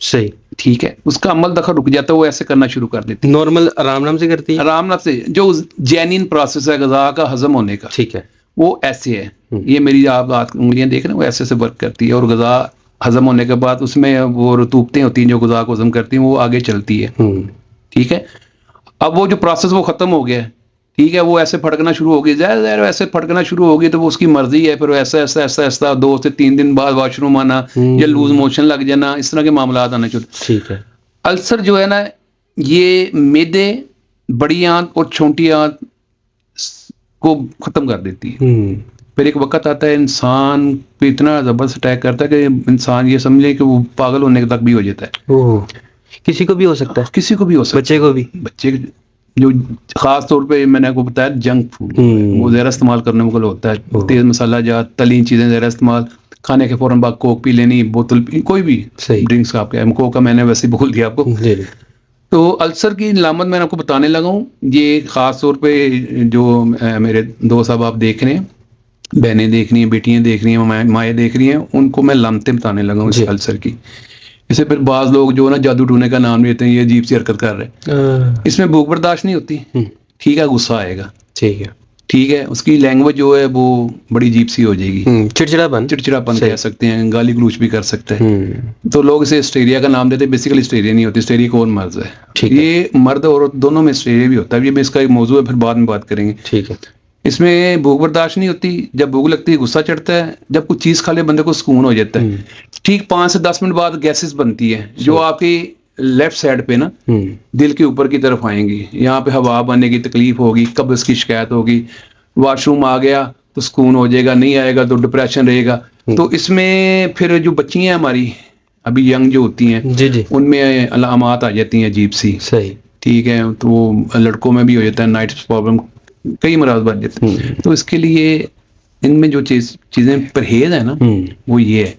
صحیح, ٹھیک ہے, اس کا عمل دخل رک جاتا ہے, وہ ایسے کرنا شروع کر دیتی ہے. نارمل آرام سے کرتی ہے, آرام سے جو جینین پروسیس ہے غذا کا ہضم ہونے کا, ٹھیک ہے, وہ ایسے ہے. یہ میری آپ انگلیاں دیکھ رہے ہیں, وہ ایسے سے ورک کرتی ہے, اور غذا ہضم ہونے کے بعد اس میں وہ رطوبتیں ہوتی ہیں جو غذا کو ہضم کرتی ہیں, وہ آگے چلتی ہے. ٹھیک ہے, اب وہ جو پروسیس وہ ختم ہو گیا ہے, ٹھیک ہے, وہ ایسے پھٹکنا شروع ہو گئی, ظاہر ایسے پھٹکنا شروع ہو گئی تو وہ اس کی مرضی ہے, پھر ایسا ایسا ایسا ایسا 2 سے 3 دن بعد واش روم آنا یا لوز موشن لگ جانا, اس طرح کے معاملات آنا شروع. ٹھیک ہے. السر جو ہے نا یہ معدے, بڑی آنت اور چھوٹی آنت کو ختم کر دیتی ہے. پھر ایک وقت آتا ہے انسان پہ اتنا زبردست اٹیک کرتا ہے کہ انسان یہ سمجھے کہ وہ پاگل ہونے تک بھی ہو جاتا ہے. کسی کو بھی ہو سکتا ہے, کسی کو بھی ہو سکتا ہے, بچے کو بھی. بچے جو خاص طور پہ میں نے آپ کو بتایا جنک فوڈ وہ زیادہ استعمال کرنے میں ہوتا ہے, تیز مسالہ جات تلی چیزیں زیادہ استعمال, کھانے کے فوراً بعد کوک پی لینی, بوتل پی, کوئی بھی ڈرنکس کا, آپ کا کوک کا میں نے ویسے بول دیا آپ کو. تو السر کی علامت میں آپ کو بتانے لگا ہوں. یہ خاص طور پہ جو میرے دوست صاحب آپ دیکھ رہے ہیں, بہنیں دیکھ رہی ہیں, بیٹیاں دیکھ رہی ہیں, مائیں دیکھ رہی ہیں, ان کو میں علامتیں بتانے لگا ہوں اس السر کی. اسے پھر بعض لوگ جو نا جادو ٹونے کا نام لیتے ہیں, یہ عجیب سی حرکت کر رہے ہیں. اس میں بھوک برداشت نہیں ہوتی, ٹھیک ہے, غصہ آئے گا, ٹھیک ہے, ٹھیک ہے, اس کی لینگویج جو ہے وہ بڑی عجیب سی ہو جائے گی, چڑچڑاپن کہہ سکتے ہیں, گالی گلوچ بھی کر سکتے ہیں. تو لوگ اسے ہسٹیریا کا نام دیتے ہیں, بیسیکلی ہسٹیریا نہیں ہوتی, ہسٹیریا کو اور مرض ہے. یہ مرد اور عورت دونوں میں ہسٹیریا بھی ہوتا ہے, یہ میں اس کا ایک موضوع ہے, پھر بعد میں بات کریں گے. ٹھیک ہے. اس میں بھوک برداشت نہیں ہوتی, جب بھوک لگتی ہے غصہ چڑھتا ہے, جب کچھ چیز کھا لے بندے کو سکون ہو جاتا ہے. ٹھیک 5 سے 10 منٹ بعد گیسز بنتی ہے جو آپ کی لیفٹ سائڈ پہ نا دل کے اوپر کی طرف آئیں گی, یہاں پہ ہوا بننے کی تکلیف ہوگی, قبض کی شکایت ہوگی, واش روم آ گیا تو سکون ہو جائے گا, نہیں آئے گا تو ڈپریشن رہے گا. تو اس میں پھر جو بچیاں ہیں ہماری ابھی ینگ جو ہوتی ہیں, ان میں علامات آ جاتی ہیں عجیب سی. صحیح, ٹھیک ہے, تو وہ لڑکوں میں بھی ہو جاتا ہے, نائٹ پرابلم, کئی مرض بن جاتے ہیں. تو اس کے لیے ان میں جو چیزیں پرہیز ہے نا وہ یہ ہے.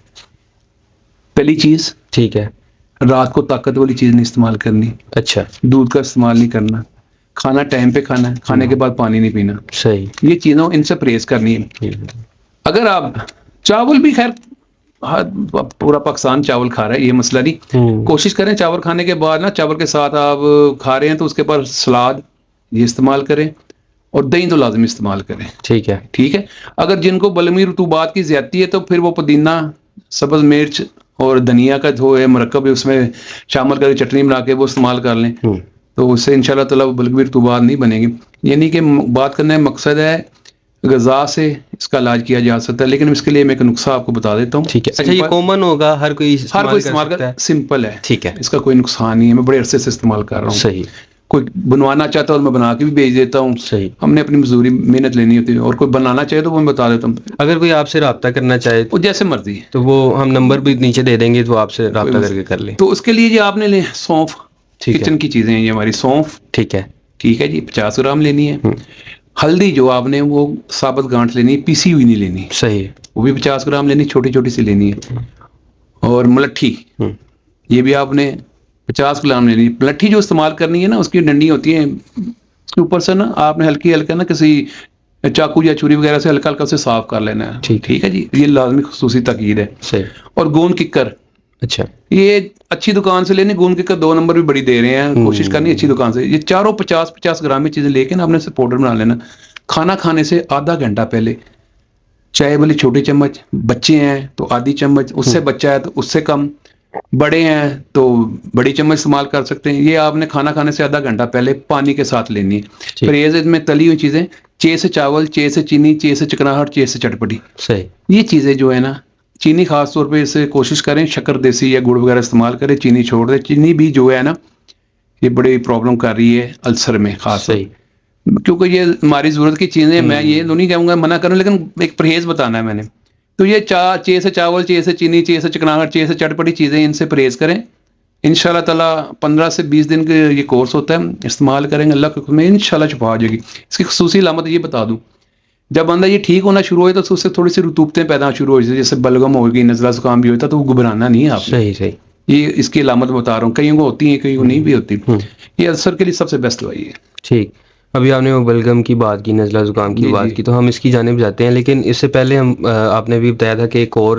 پہلی چیز, ٹھیک ہے, رات کو طاقت والی چیز نہیں استعمال کرنی. اچھا, دودھ کا استعمال نہیں کرنا, کھانا ٹائم پہ کھانا ہے, کھانے کے بعد پانی نہیں پینا. صحیح, یہ چیزوں ان سے پرہیز کرنی ہے. اگر آپ چاول بھی, خیر پورا پاکستان چاول کھا رہا ہے, یہ مسئلہ نہیں, کوشش کریں چاول کھانے کے بعد نا, چاول کے ساتھ آپ کھا رہے ہیں تو اس کے بعد سلاد یہ استعمال کریں, اور دہی تو لازمی استعمال کریں. ٹھیک ہے, ٹھیک ہے. اگر جن کو بلمی رطوبات کی زیادتی ہے تو پھر وہ پودینہ, سبز مرچ اور دھنیا کا جو ہے مرکب ہے اس میں شامل کر کے چٹنی بنا کے وہ استعمال کر لیں, تو اس سے انشاءاللہ تعالیٰ بلغمی رطوبات نہیں بنے گی. یعنی کہ بات کرنے کا مقصد ہے غذا سے اس کا علاج کیا جا سکتا ہے, لیکن اس کے لیے میں ایک نسخہ آپ کو بتا دیتا ہوں. ٹھیک ہے. اچھا, یہ کامن ہوگا, ہر کوئی استعمال کر, سمپل ہے. ٹھیک ہے, اس کا کوئی نقصان نہیں ہے, میں بڑے عرصے سے استعمال کر رہا ہوں. صحیح. کوئی بنوانا چاہتا ہے اور میں بنا کے بھی بھیج دیتا ہوں. صحیح. ہم نے اپنی مزدوری محنت لینی ہوتی ہے, اور کوئی بنانا چاہے تو وہ میں بتا دیتا ہوں. اگر کوئی آپ سے رابطہ کرنا چاہے وہ جیسے مرضی ہے, تو وہ ہم نمبر بھی نیچے دے دیں گے, تو آپ سے رابطہ کر کے کر لیں. تو اس کے لیے یہ آپ نے لے سونف, کچن کی چیزیں ہیں یہ ہماری, سونف, ٹھیک ہے, ٹھیک ہے جی, 50 گرام لینی ہے. ہلدی جو آپ نے وہ ثابت گانٹھ لینی ہے, پیسی ہوئی نہیں لینی. صحیح, وہ بھی 50 گرام لینی, چھوٹی چھوٹی سی لینی ہے. اور ملٹھی, یہ بھی آپ نے 50 گرام لینی. ملٹھی جو استعمال کرنی ہے نا, اس کی ڈنڈی ہوتی ہیں, اس کے اوپر سے نا آپ نے ہلکی ہلکا نا کسی چاقو یا چھری وغیرہ سے ہلکا ہلکا سے صاف کر لینا ہے. ٹھیک ہے جی, یہ لازمی خصوصی تاکید ہے. صحیح. اور گوند ککر, اچھا, یہ اچھی دکان سے لینی. گوند ککر 2 نمبر بھی بڑی دے رہے ہیں, کوشش کرنی اچھی دکان سے. یہ چاروں 50 گرام میں چیزیں لے کے نا آپ نے سے پاؤڈر بنا لینا. کھانا کھانے سے آدھا گھنٹہ پہلے, چائے والی چھوٹی چمچ, بچے ہیں تو آدھی چمچ, اس سے بچہ ہے تو اس سے کم, بڑے ہیں تو بڑی چمچ استعمال کر سکتے ہیں. یہ آپ نے کھانا کھانے سے آدھا گھنٹہ پہلے پانی کے ساتھ لینی ہے. پرہیز میں تلی ہوئی چیزیں, چے سے چاول, چے سے چینی, چے سے چکناہٹ, چے سے چٹپٹی. صحیح. یہ چیزیں جو ہے نا, چینی خاص طور پہ اسے کوشش کریں شکر دیسی یا گڑ وغیرہ استعمال کریں, چینی چھوڑ دیں. چینی بھی جو ہے نا یہ بڑی پرابلم کر رہی ہے السر میں خاص. صحیح. کیونکہ یہ ہماری ضرورت کی چیزیں, میں یہ تو نہیں کہوں گا منع کروں, لیکن ایک پرہیز بتانا ہے میں نے. تو یہ چے سے چاول, چے سے چینی, چے سے چکناہٹ, چے سے چٹپٹی چیزیں, ان سے پرہیز کریں. انشاءاللہ تعالیٰ 15 سے 20 دن کے یہ کورس ہوتا ہے, استعمال کریں گے, اللہ کے حکم میں انشاءاللہ شفا ہو جائے گی. اس کی خصوصی علامت یہ بتا دوں, جب بندہ یہ ٹھیک ہونا شروع ہوئے تو اس سے تھوڑی سی رطوبتیں پیدا شروع ہو جاتی, جیسے بلغم ہو گئی, نزلہ زکام بھی ہوتا ہے, تو وہ گھبرانا نہیں ہے آپ. صحیح. صحیح. یہ اس کی علامت بتا رہا ہوں, کئیوں کو ہوتی ہیں, کئیوں کو نہیں بھی ہوتی. یہ السر کے لیے سب سے بیسٹ دوائی ہے. ٹھیک. ابھی آپ نے وہ بلغم کی بات کی، نزلہ زکام کی بات کی، تو ہم اس کی جانب جاتے ہیں، لیکن اس سے پہلے ہم آپ نے بھی بتایا تھا کہ ایک اور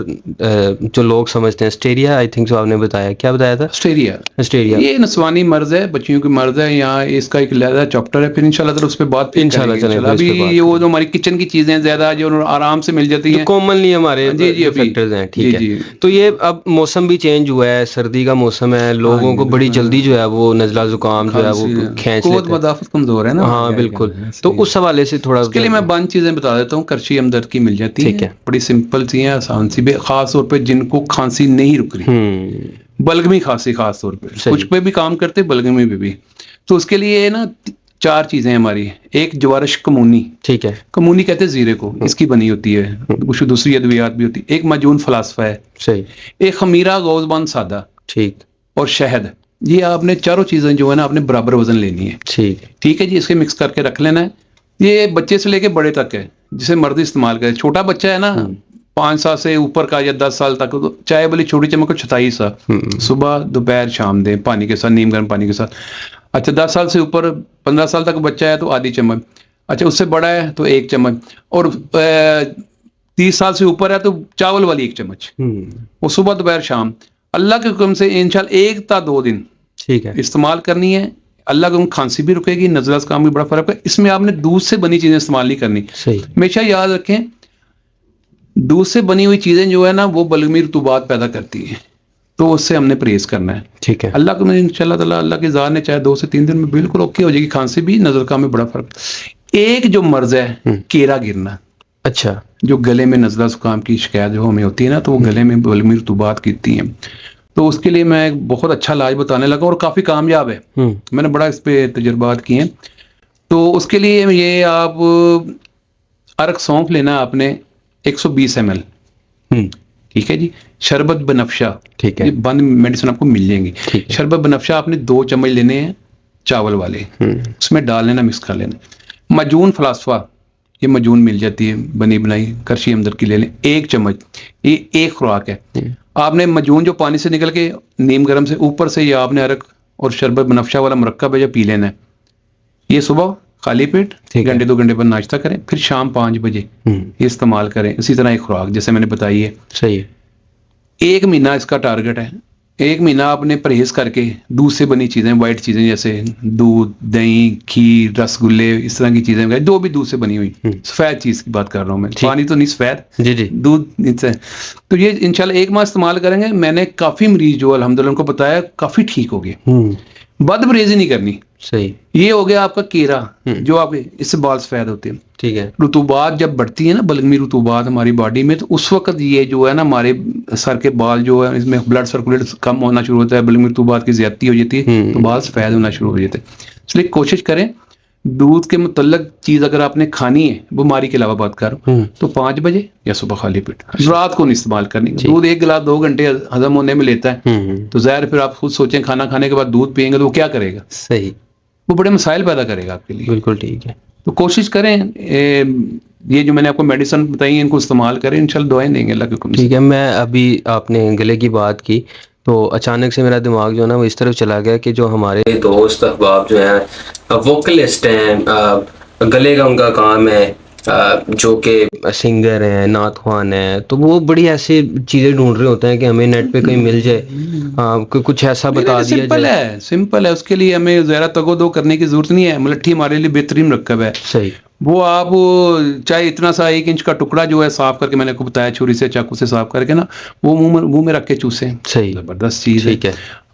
جو لوگ سمجھتے ہیں اسٹیریا، آئی تھنک سو آپ نے بتایا، کیا بتایا تھا؟ اسٹیریا یہ نسوانی مرض ہے، بچیوں کی مرض ہے، یہاں اس کا ایک علیحدہ چیپٹر ہے، پھر انشاءاللہ تعالی اس پہ بات انشاءاللہ چلیں گے. ابھی یہ وہ جو ہماری کچن کی چیزیں زیادہ جو آرام سے مل جاتی ہیں، کامنلی ہمارے فیکٹرز ہیں. ٹھیک ہے، تو یہ اب موسم بھی چینج ہوا ہے، سردی کا موسم ہے، لوگوں کو بڑی جلدی جو ہے وہ نزلہ زکام جو ہے وہ کھینچ لیتے ہیں، قوت مدافعت کمزور ہے نا. ہاں بالکل. تو اس حوالے سے تھوڑا اس کے لیے میں بند چیزیں بتا دیتا ہوں. کرچی ہمدرد کی مل جاتی ہیں، بڑی سمپل سی ہیں، آسان سی بھی، خاص طور پہ جن کو کھانسی نہیں رک رہی، بلغمی کھانسی خاص طور پہ، کچھ پہ بھی کام کرتے، بلغمی پہ بھی. تو اس کے لیے نا 4 چیزیں ہماری. ایک جوارش کمونی، ٹھیک ہے، کمونی کہتے ہیں زیرے کو، اس کی بنی ہوتی ہے، کچھ دوسری ادویات بھی ہوتی ہے. ایک مجون فلاسفہ ہے، صحیح. ایک خمیرہ گوزبان سادہ، ٹھیک، اور شہد. یہ آپ نے چاروں چیزیں جو ہے نا آپ نے برابر وزن لینی ہے، ٹھیک ہے جی. اس کے مکس کر کے رکھ لینا ہے. یہ بچے سے لے کے بڑے تک ہے، جسے مرضی استعمال کرے. چھوٹا بچہ ہے نا 5 سال سے اوپر کا یا 10 سال تک، چائے والی چھوٹی چمچ کو 26 سا صبح دوپہر شام دیں، پانی کے ساتھ، نیم گرم پانی کے ساتھ. اچھا 10 سال سے اوپر 15 سال تک بچہ ہے تو آدھی چمچ. اچھا اس سے بڑا ہے تو 1 چمچ. اور 30 سال سے اوپر ہے تو چاول والی 1 چمچ، وہ صبح دوپہر شام. اللہ کے حکم سے انشاءاللہ 1 تا 2 دن ٹھیک ہے استعمال کرنی ہے. اللہ کو کھانسی بھی رکے گی، نزلہ زکام بھی بڑا فرق ہے. اس میں آپ نے دودھ سے بنی چیزیں استعمال نہیں کرنی. ہمیشہ یاد رکھیں دودھ سے بنی ہوئی چیزیں جو ہے نا وہ بلغمی رطوبات پیدا کرتی ہیں، تو اس سے ہم نے پرہیز کرنا ہے. ٹھیک ہے، اللہ کو انشاءاللہ تعالی اللہ کی ذات نے چاہے 2 سے 3 دن میں بالکل اوکے ہو جائے گی. کھانسی بھی، نزلہ زکام میں بڑا فرق. ایک جو مرض ہے کیرا گرنا، اچھا، جو گلے میں نزلہ زکام کی شکایت جو ہمیں ہوتی ہے نا، تو وہ گلے میں بلغمی رطوبات گرتی ہیں. تو اس کے لیے میں ایک بہت اچھا علاج بتانے لگا اور کافی کامیاب ہے. میں نے بڑا اس پہ تجربات کیے ہیں. تو اس کے لیے یہ آپ عرق سونف لینا آپ نے 120 ml، ٹھیک ہے جی. شربت بنفشہ، ٹھیک ہے، بند میڈیسن آپ کو مل جائیں گی. شربت بنفشہ آپ نے 2 چمچ لینے ہیں چاول والے، اس میں ڈال لینا، مکس کر لینا. مجون فلاسفہ، یہ مجون مل جاتی ہے بنی بنائی، کرشی ہمدرد کی لے لیں 1 چمچ. یہ 1 خوراک ہے. آپ نے مجون جو پانی سے نکل کے نیم گرم سے اوپر سے یہ آپ نے عرق اور شربت بنفشہ والا مرکب ہے جو پی لینا ہے. یہ صبح خالی پیٹ 1 گھنٹے 2 گھنٹے بعد ناشتہ کریں، پھر شام 5 بجے یہ استعمال کریں. اسی طرح ایک خوراک جیسے میں نے بتائی ہے. صحیح ہے. 1 مہینہ اس کا ٹارگٹ ہے. 1 مہینہ آپ نے پرہیز کر کے دودھ سے بنی چیزیں، وائٹ چیزیں جیسے دودھ، دہی، کھیر، رس گلے، اس طرح کی چیزیں، جو بھی دودھ سے بنی ہوئی، سفید چیز کی بات کر رہا ہوں میں، پانی تو نہیں، سفید جی دودھ سے. تو یہ انشاءاللہ 1 ماہ استعمال کریں گے. میں نے کافی مریض جو الحمدللہ ان کو بتایا کافی ٹھیک ہو گئے. بد پرہیزی نہیں کرنی. صحیح. یہ ہو گیا آپ کا کیرا، جو آپ اس سے بال سفید ہوتے ہیں. ٹھیک ہے. رطوبات جب بڑھتی ہے نا، بلغمی رطوبات ہماری باڈی میں، تو اس وقت یہ جو ہے نا ہمارے سر کے بال جو ہے اس میں بلڈ سرکولیٹ کم ہونا شروع ہوتا ہے، بلغمی رطوبات کی زیادتی ہو جاتی ہے تو بال سفید ہونا شروع ہو جاتے ہیں. اس لیے کوشش کریں دودھ کے متعلق چیز اگر آپ نے کھانی ہے، بیماری کے علاوہ بات کر رہا ہوں، تو 5 بجے یا صبح خالی پیٹ. رات کو نہیں استعمال کرنی. دودھ 1 گلاس 2 گھنٹے ہضم ہونے میں لیتا ہے، تو ظاہر پھر آپ خود سوچیں کھانا کھانے کے بعد دودھ پئیں گے تو وہ کیا کرے گا؟ صحیح، وہ بڑے مسائل پیدا کرے گا آپ کے لیے. بالکل ٹھیک ہے. تو کوشش کریں یہ جو میں نے آپ کو میڈیسن بتائی ہیں ان کو استعمال کریں، انشاءاللہ دعائیں دیں گے اللہ کے حکم سے. ٹھیک ہے. میں ابھی آپ نے گلے کی بات کی تو اچانک سے میرا دماغ جو ہے نا وہ اس طرف چلا گیا کہ جو ہمارے دوست احباب جو ہیں ووکلسٹ ہیں، گلے کا ان کا کام ہے، جو کہ سنگر ہیں، نعت خوان ہیں، تو وہ بڑی ایسی چیزیں ڈھونڈ رہے ہوتے ہیں کہ ہمیں نیٹ پہ کہیں مل جائے، کچھ ایسا بتا دیا جائے. سمپل ہے. اس کے لیے ہمیں زیادہ تگو دو کرنے کی ضرورت نہیں ہے. ملٹھی ہمارے لیے بہترین مرکب ہے. صحیح. وہ آپ چاہے اتنا سا 1 انچ کا ٹکڑا جو ہے صاف کر کے، میں نے کو بتایا چھری سے چاقو سے صاف کر کے نا، وہ منہ میں رکھ کے چوسیں. صحیح، زبردست چیز ہے.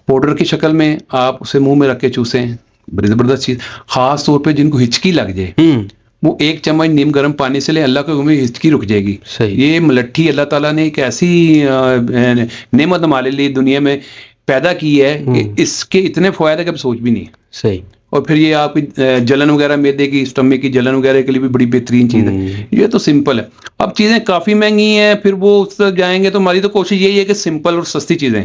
پاؤڈر کی شکل میں آپ اسے منہ میں رکھ کے چوسیں، بڑی زبردست چیز. خاص طور پہ جن کو ہچکی لگ جائے وہ 1 چمچ نیم گرم پانی سے لیں، اللہ کے حکم میں ہچکی رک جائے گی. یہ ملٹھی اللہ تعالیٰ نے ایک ایسی نعمت ہمارے لیے دنیا میں پیدا کی ہے کہ اس کے اتنے فوائد ہے کہ اب سوچ بھی نہیں. صحیح. اور پھر یہ آپ کی جلن وغیرہ معدے کی، اسٹمک کی جلن وغیرہ کے لیے بھی بڑی بہترین چیز ہے. یہ تو سمپل ہے. اب چیزیں کافی مہنگی ہیں، پھر وہ اس تک جائیں گے، تو ہماری تو کوشش یہی ہے کہ سمپل اور سستی چیزیں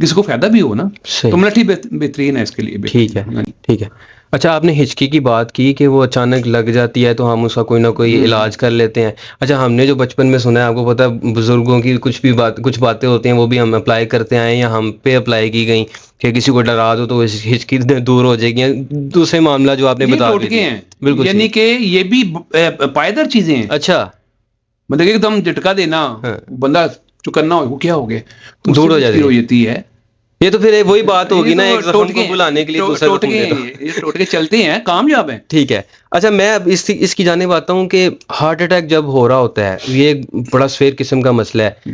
کسی کو فائدہ بھی ہو نا، تو ملٹھی بہترین ہے اس کے لیے. ٹھیک ہے. ٹھیک ہے. اچھا، آپ نے ہچکی کی بات کی کہ وہ اچانک لگ جاتی ہے تو ہم اس کا کوئی نہ کوئی علاج کر لیتے ہیں. اچھا، ہم نے جو بچپن میں سنا ہے، آپ کو پتہ ہے بزرگوں کی کچھ باتیں ہوتی ہیں وہ بھی ہم اپلائی کرتے آئے ہیں یا ہم پہ اپلائی کی گئیں. کہ کسی کو ڈرا دو تو ہچکی دور ہو جائے گی. دوسرے معاملہ جو آپ نے بتا ٹوٹکے ہیں بالکل, یعنی کہ یہ بھی پائیدار چیزیں ہیں. اچھا, مطلب ایک دم جھٹکا دینا بندہ چکنا ہو وہ کیا ہو گیا دور ہو جاتی ہے. یہ تو پھر وہی بات ہوگی نا, ایک زخم کو بلانے کے لیے دوسرا زخم دے دو. یہ ٹوٹکے چلتے ہیں, کامیاب ہیں. ٹھیک ہے. اچھا, میں اب اس کی جانب آتا ہوں کہ ہارٹ اٹیک جب ہو رہا ہوتا ہے, یہ بڑا سفید قسم کا مسئلہ ہے.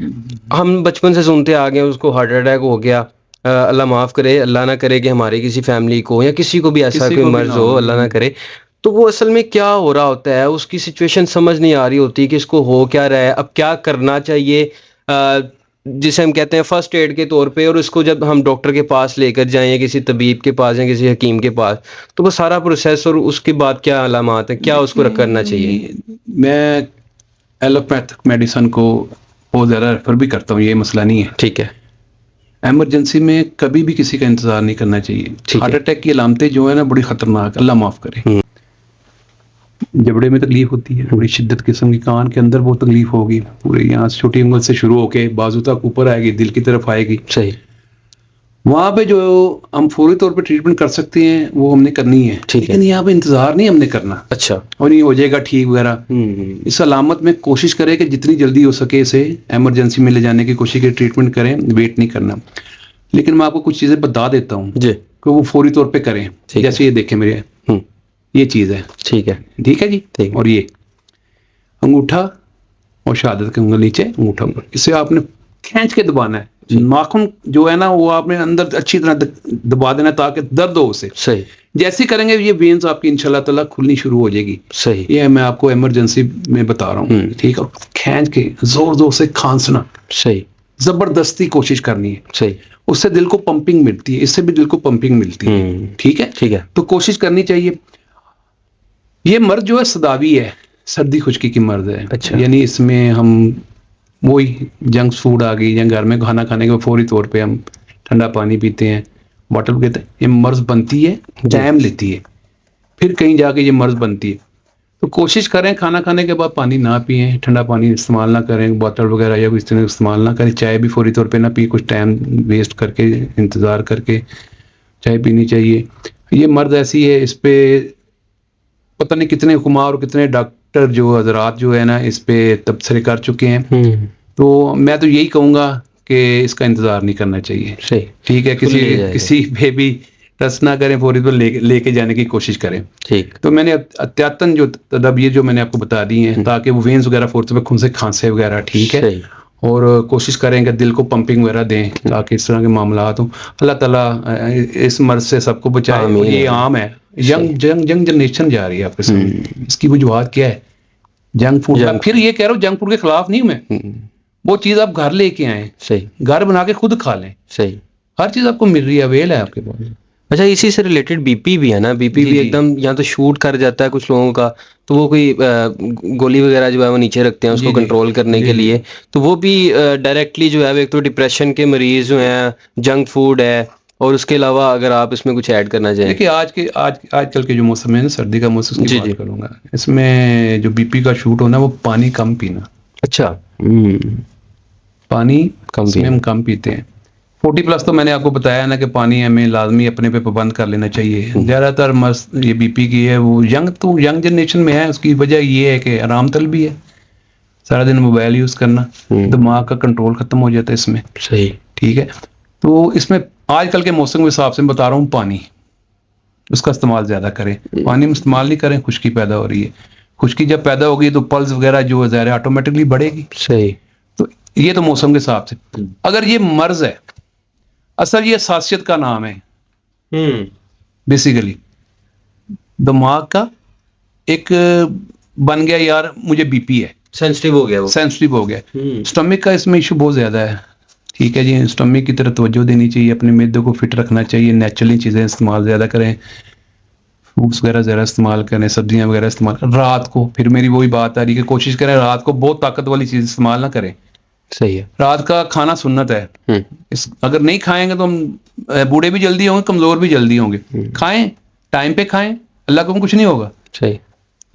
ہم بچپن سے سنتے آ گئے اس کو ہارٹ اٹیک ہو گیا, اللہ معاف کرے, اللہ نہ کرے کہ ہماری کسی فیملی کو یا کسی کو بھی ایسا کوئی مرض ہو, اللہ نہ کرے. تو وہ اصل میں کیا ہو رہا ہوتا ہے, اس کی سچویشن سمجھ نہیں آ رہی ہوتی کہ اس کو ہو کیا رہا ہے, اب کیا کرنا چاہیے, جسے ہم کہتے ہیں فرسٹ ایڈ کے طور پہ. اور اس کو جب ہم ڈاکٹر کے پاس لے کر جائیں یا کسی طبیب کے پاس یا کسی حکیم کے پاس, تو وہ سارا پروسیس اور اس کے بعد کیا علامات ہیں, کیا اس کو کرنا چاہیے. میں ایلوپیتھک میڈیسن کو بہت زیادہ ریفر بھی کرتا ہوں, یہ مسئلہ نہیں ہے. ٹھیک ہے. ایمرجنسی میں کبھی بھی کسی کا انتظار نہیں کرنا چاہیے. ہارٹ اٹیک کی علامتیں جو ہے نا بڑی خطرناک, اللہ معاف کرے. جبڑے میں تکلیف ہوتی ہے بڑی شدت قسم کی, کان کے اندر بہت تکلیف ہوگی, پورے یہاں سے چھوٹی انگل سے شروع ہو کے بازو تک اوپر آئے گی, دل کی طرف آئے گی. صحیح. وہاں پہ جو ہم فوری طور پہ ٹریٹمنٹ کر سکتے ہیں وہ ہم نے کرنی ہے, لیکن یہاں پہ انتظار نہیں ہم نے کرنا. اچھا. اور یہ ہو جائے گا ٹھیک وغیرہ. اس علامت میں کوشش کریں کہ جتنی جلدی ہو سکے اسے ایمرجنسی میں لے جانے کی کوشش کریں, ٹریٹمنٹ کریں, ویٹ نہیں کرنا. لیکن میں آپ کو کچھ چیزیں بتا دیتا ہوں جی کہ وہ فوری طور پہ کریں. جیسے یہ دیکھیں میرے, یہ چیز ہے. ٹھیک ہے. ٹھیک ہے جی. اور یہ انگوٹھا اور شہادت کے انگل نیچے انگوٹھا, اسے آپ نے کھینچ کے دبانا ہے. ناخن جو ہے نا وہ آپ نے اندر اچھی طرح دبا دینا تاکہ درد ہو اسے. صحیح. جیسے کریں گے یہ وینز آپ کی انشاءاللہ تعالیٰ کھلنی شروع ہو جائے گی. صحیح. یہ میں آپ کو ایمرجنسی میں بتا رہا ہوں. ٹھیک ہے. کھینچ کے زور زور سے کھانسنا. صحیح. زبردستی کوشش کرنی ہے. صحیح. اس سے دل کو پمپنگ ملتی ہے, اس سے بھی دل کو پمپنگ ملتی ہے. ٹھیک ہے. ٹھیک ہے. تو کوشش کرنی چاہیے. یہ مرض جو ہے صداوی ہے, سردی خشکی کی مرض ہے. اچھا. یعنی اس میں ہم وہی جنک فوڈ آ گئی, یا گھر میں کھانا کھانے کے فوری طور پہ ہم ٹھنڈا پانی پیتے ہیں, واٹر پیتے ہیں. یہ مرض بنتی ہے, ٹائم لیتی ہے, پھر کہیں جا کے یہ مرض بنتی ہے. تو کوشش کریں کھانا کھانے کے بعد پانی نہ پئیں, ٹھنڈا پانی استعمال نہ کریں, بوتل وغیرہ یا اس طرح استعمال نہ کریں. چائے بھی فوری طور پہ نہ پئیں, کچھ ٹائم ویسٹ کر کے انتظار کر کے چائے پینی چاہیے. یہ مرض ایسی ہے, اس پہ پتہ نہیں کتنے حکماء اور کتنے ڈاکٹر جو حضرات جو ہے نا اس پہ تبصرے کر چکے ہیں. تو میں تو یہی کہوں گا کہ اس کا انتظار نہیں کرنا چاہیے. صحیح. ٹھیک ہے. کسی پہ بھی ٹرسٹ نہ کریں, فوری طور لے کے جانے کی کوشش کریں. ٹھیک. تو میں نے احتیاطاً جو تدابیر جو میں نے آپ کو بتا دی ہیں تاکہ وہ وینز وغیرہ فوری طور پہ خون سے کھانسے وغیرہ. ٹھیک ہے. اور کوشش کریں کہ دل کو پمپنگ وغیرہ دیں تاکہ اس طرح کے معاملات ہوں. اللہ تعالیٰ اس مرض سے سب کو بچائے. یہ عام ہے, جنگ جنریشن جا رہی ہے آپ کے سامنے. اس کی وجوہات کیا ہے؟ Junk food. پھر یہ کہہ رہا ہوں جنک فوڈ کے خلاف نہیں ہوں میں, وہ چیز آپ گھر لے کے آئیں. صحیح. گھر بنا کے خود کھا لیں. صحیح. ہر چیز آپ کو مل رہی ہے, اویل ہے آپ کے پاس. اچھا, اسی سے ریلیٹڈ بی پی بھی ہے نا, بی پی بھی ایک دم یا تو شوٹ کر جاتا ہے کچھ لوگوں کا, تو وہ کوئی گولی وغیرہ جو ہے وہ نیچے رکھتے ہیں اس کو کنٹرول کرنے کے لیے, تو وہ بھی ڈائریکٹلی جو ہے ایک تو ڈپریشن کے مریض جو ہیں, جنک فوڈ ہے, اور اس کے علاوہ اگر آپ اس میں کچھ ایڈ کرنا چاہیں. دیکھیے آج کل کے جو موسم ہے نا, سردی کا موسم, کی بات کروں گا, اس میں جو بی پی کا شوٹ ہونا وہ پانی کم پینا. اچھا. پانی کم پیتے ہیں. 40+ تو میں نے آپ کو بتایا نا کہ پانی ہمیں لازمی اپنے پہ پابند کر لینا چاہیے. زیادہ تر یہ بی پی کی ہے وہ ینگ جنریشن میں ہے. اس کی وجہ یہ ہے کہ آرام طلبی ہے, سارا دن موبائل یوز کرنا, دماغ کا کنٹرول ختم ہو جاتا ہے اس میں. صحیح. ٹھیک ہے. تو اس میں آج کل کے موسم کے حساب سے بتا رہا ہوں, پانی اس کا استعمال زیادہ کریں. پانی میں استعمال نہیں کریں, خشکی پیدا ہو رہی ہے. خشکی جب پیدا ہوگی تو پلس وغیرہ جو ظاہر ہے آٹومیٹکلی بڑھے گی. صحیح. تو یہ تو موسم کے حساب سے. اگر یہ مرض ہے, اصل یہ حساسیت کا نام ہے. بیسیکلی دماغ کا ایک بن گیا, یار مجھے بی پی ہے, سینسٹیو ہو گیا. اسٹمک کا اس میں ایشو بہت زیادہ ہے. ٹھیک ہے جی. اسٹمک کی طرف توجہ دینی چاہیے, اپنے معدے کو فٹ رکھنا چاہیے, نیچرلی چیزیں استعمال زیادہ کریں, فروٹس وغیرہ زیادہ استعمال کریں, سبزیاں وغیرہ استعمال کریں. رات کو پھر میری وہی بات آ رہی ہے کہ کوشش کریں رات کو بہت طاقت والی چیز استعمال نہ کریں. صحیح ہے. رات کا کھانا سنت ہے. اگر نہیں کھائیں گے تو ہم بوڑھے بھی جلدی ہوں گے, کمزور بھی جلدی ہوں گے. کھائیں, ٹائم پہ کھائیں, اللہ کو کچھ نہیں ہوگا. صحیح.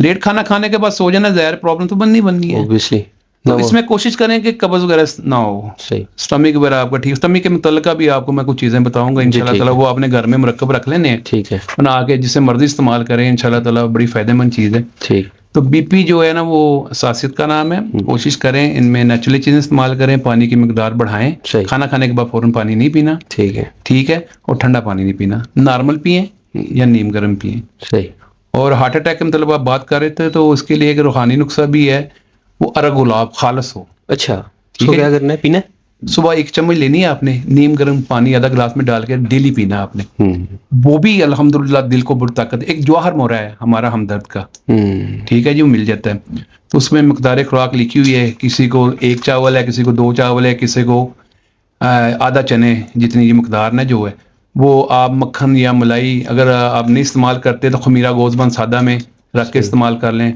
لیٹ کھانا کھانے کے بعد سو جانا, ظاہر پرابلم تو بننی ہے. اوبویسلی تو اس میں کوشش کریں کہ قبض وغیرہ نہ ہو. صحیح. اسٹمک وغیرہ آپ کا ٹھیک. اسٹمک کے متعلقہ بھی آپ کو میں کچھ چیزیں بتاؤں گا انشاءاللہ تعالیٰ. وہ آپ نے گھر میں مرکب رکھ لینے ہیں, ٹھیک ہے, بنا کے جسے مرضی استعمال کریں انشاءاللہ تعالیٰ. بڑی فائدہ مند چیز ہے. ٹھیک. تو بی پی جو ہے نا وہ حساسیت کا نام ہے. کوشش کریں ان میں نیچرلی چیزیں استعمال کریں, پانی کی مقدار بڑھائیں. کھانا کھانے کے بعد فوراً پانی نہیں پینا. ٹھیک ہے. ٹھیک ہے. اور ٹھنڈا پانی نہیں پینا, نارمل پئیں یا نیم گرم پئیں. صحیح. اور ہارٹ اٹیک کے مطلب آپ بات کر رہے تھے, تو اس کے لیے ایک روحانی نسخہ بھی ہے, وہ ارگ گلاب خالص ہو. اچھا, ٹھیک ہے. کیا کرنا ہے, پینا ہے صبح 1 چمچ لینی ہے آپ نے, نیم گرم پانی آدھا گلاس میں ڈال کے ڈیلی پینا آپ نے. وہ بھی الحمدللہ دل کو بڑی طاقت. ایک جوہر مورا ہے ہمارا ہمدرد کا, ٹھیک ہے جی, وہ مل جاتا ہے. تو اس میں مقدار خوراک لکھی ہوئی ہے, کسی کو 1 چاول ہے, کسی کو 2 چاول ہے, کسی کو آدھا چنے جتنی یہ مقدار نا جو ہے وہ آپ مکھن یا ملائی اگر آپ نہیں استعمال کرتے تو خمیرہ گوشت بند سادہ میں رکھ کے استعمال کر لیں.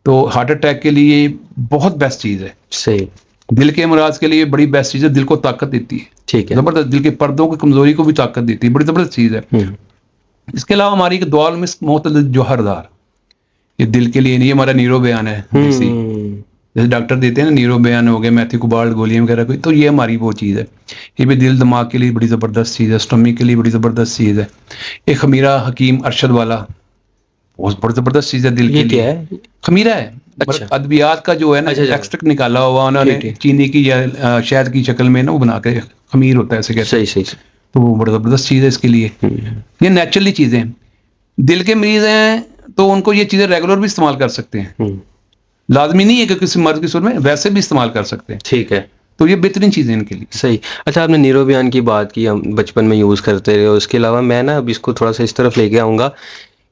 تو ہارٹ اٹیک کے لیے بہت بیسٹ چیز ہے. صحیح. دل کے امراض کے لیے بڑی بیسٹ چیز ہے, دل کو طاقت دیتی ہے. ٹھیک ہے. زبردست, دل کے پردوں کی کمزوری کو بھی طاقت دیتی ہے, بڑی زبردست چیز ہے. اس کے علاوہ ہماری ایک دعا میں معتدل جوہردار, یہ دل کے لیے نہیں, ہمارا نیرو بیان ہے. جیسے ڈاکٹر دیتے ہیں نا نیرو بیان ہو گیا, میتھی کوبالٹ گولیاں وغیرہ کوئی, تو یہ ہماری وہ چیز ہے. یہ بھی دل دماغ کے لیے بڑی زبردست چیز ہے, اسٹمک کے لیے بڑی زبردست چیز ہے. ایک خمیرہ حکیم ارشد والا, بہت بڑی زبردست چیز ہے دل کے لیے. خمیرہ ہے, ادویات کا جو ہے نا ایکسٹریکٹ نکالا ہوا انہوں نے چینی کی یا شہد کی شکل میں نا وہ بنا کے خمیر ہوتا ہے اسے کہتے ہیں. صحیح. تو وہ بڑی زبردست چیز ہے اس کے لیے. یہ نیچرلی چیزیں. دل کے مریض ہیں تو ان کو یہ چیزیں ریگولر بھی استعمال کر سکتے ہیں, لازمی نہیں ہے کہ کسی مرض کی صورت میں, ویسے بھی استعمال کر سکتے ہیں. ٹھیک ہے. تو یہ بہترین چیزیں ان کے لیے. صحیح. اچھا, آپ نے نیرو بیان کی بات کی, ہم بچپن میں یوز کرتے رہے, اور اس کے علاوہ میں نا اب اس کو تھوڑا سا اس طرف لے کے آؤں گا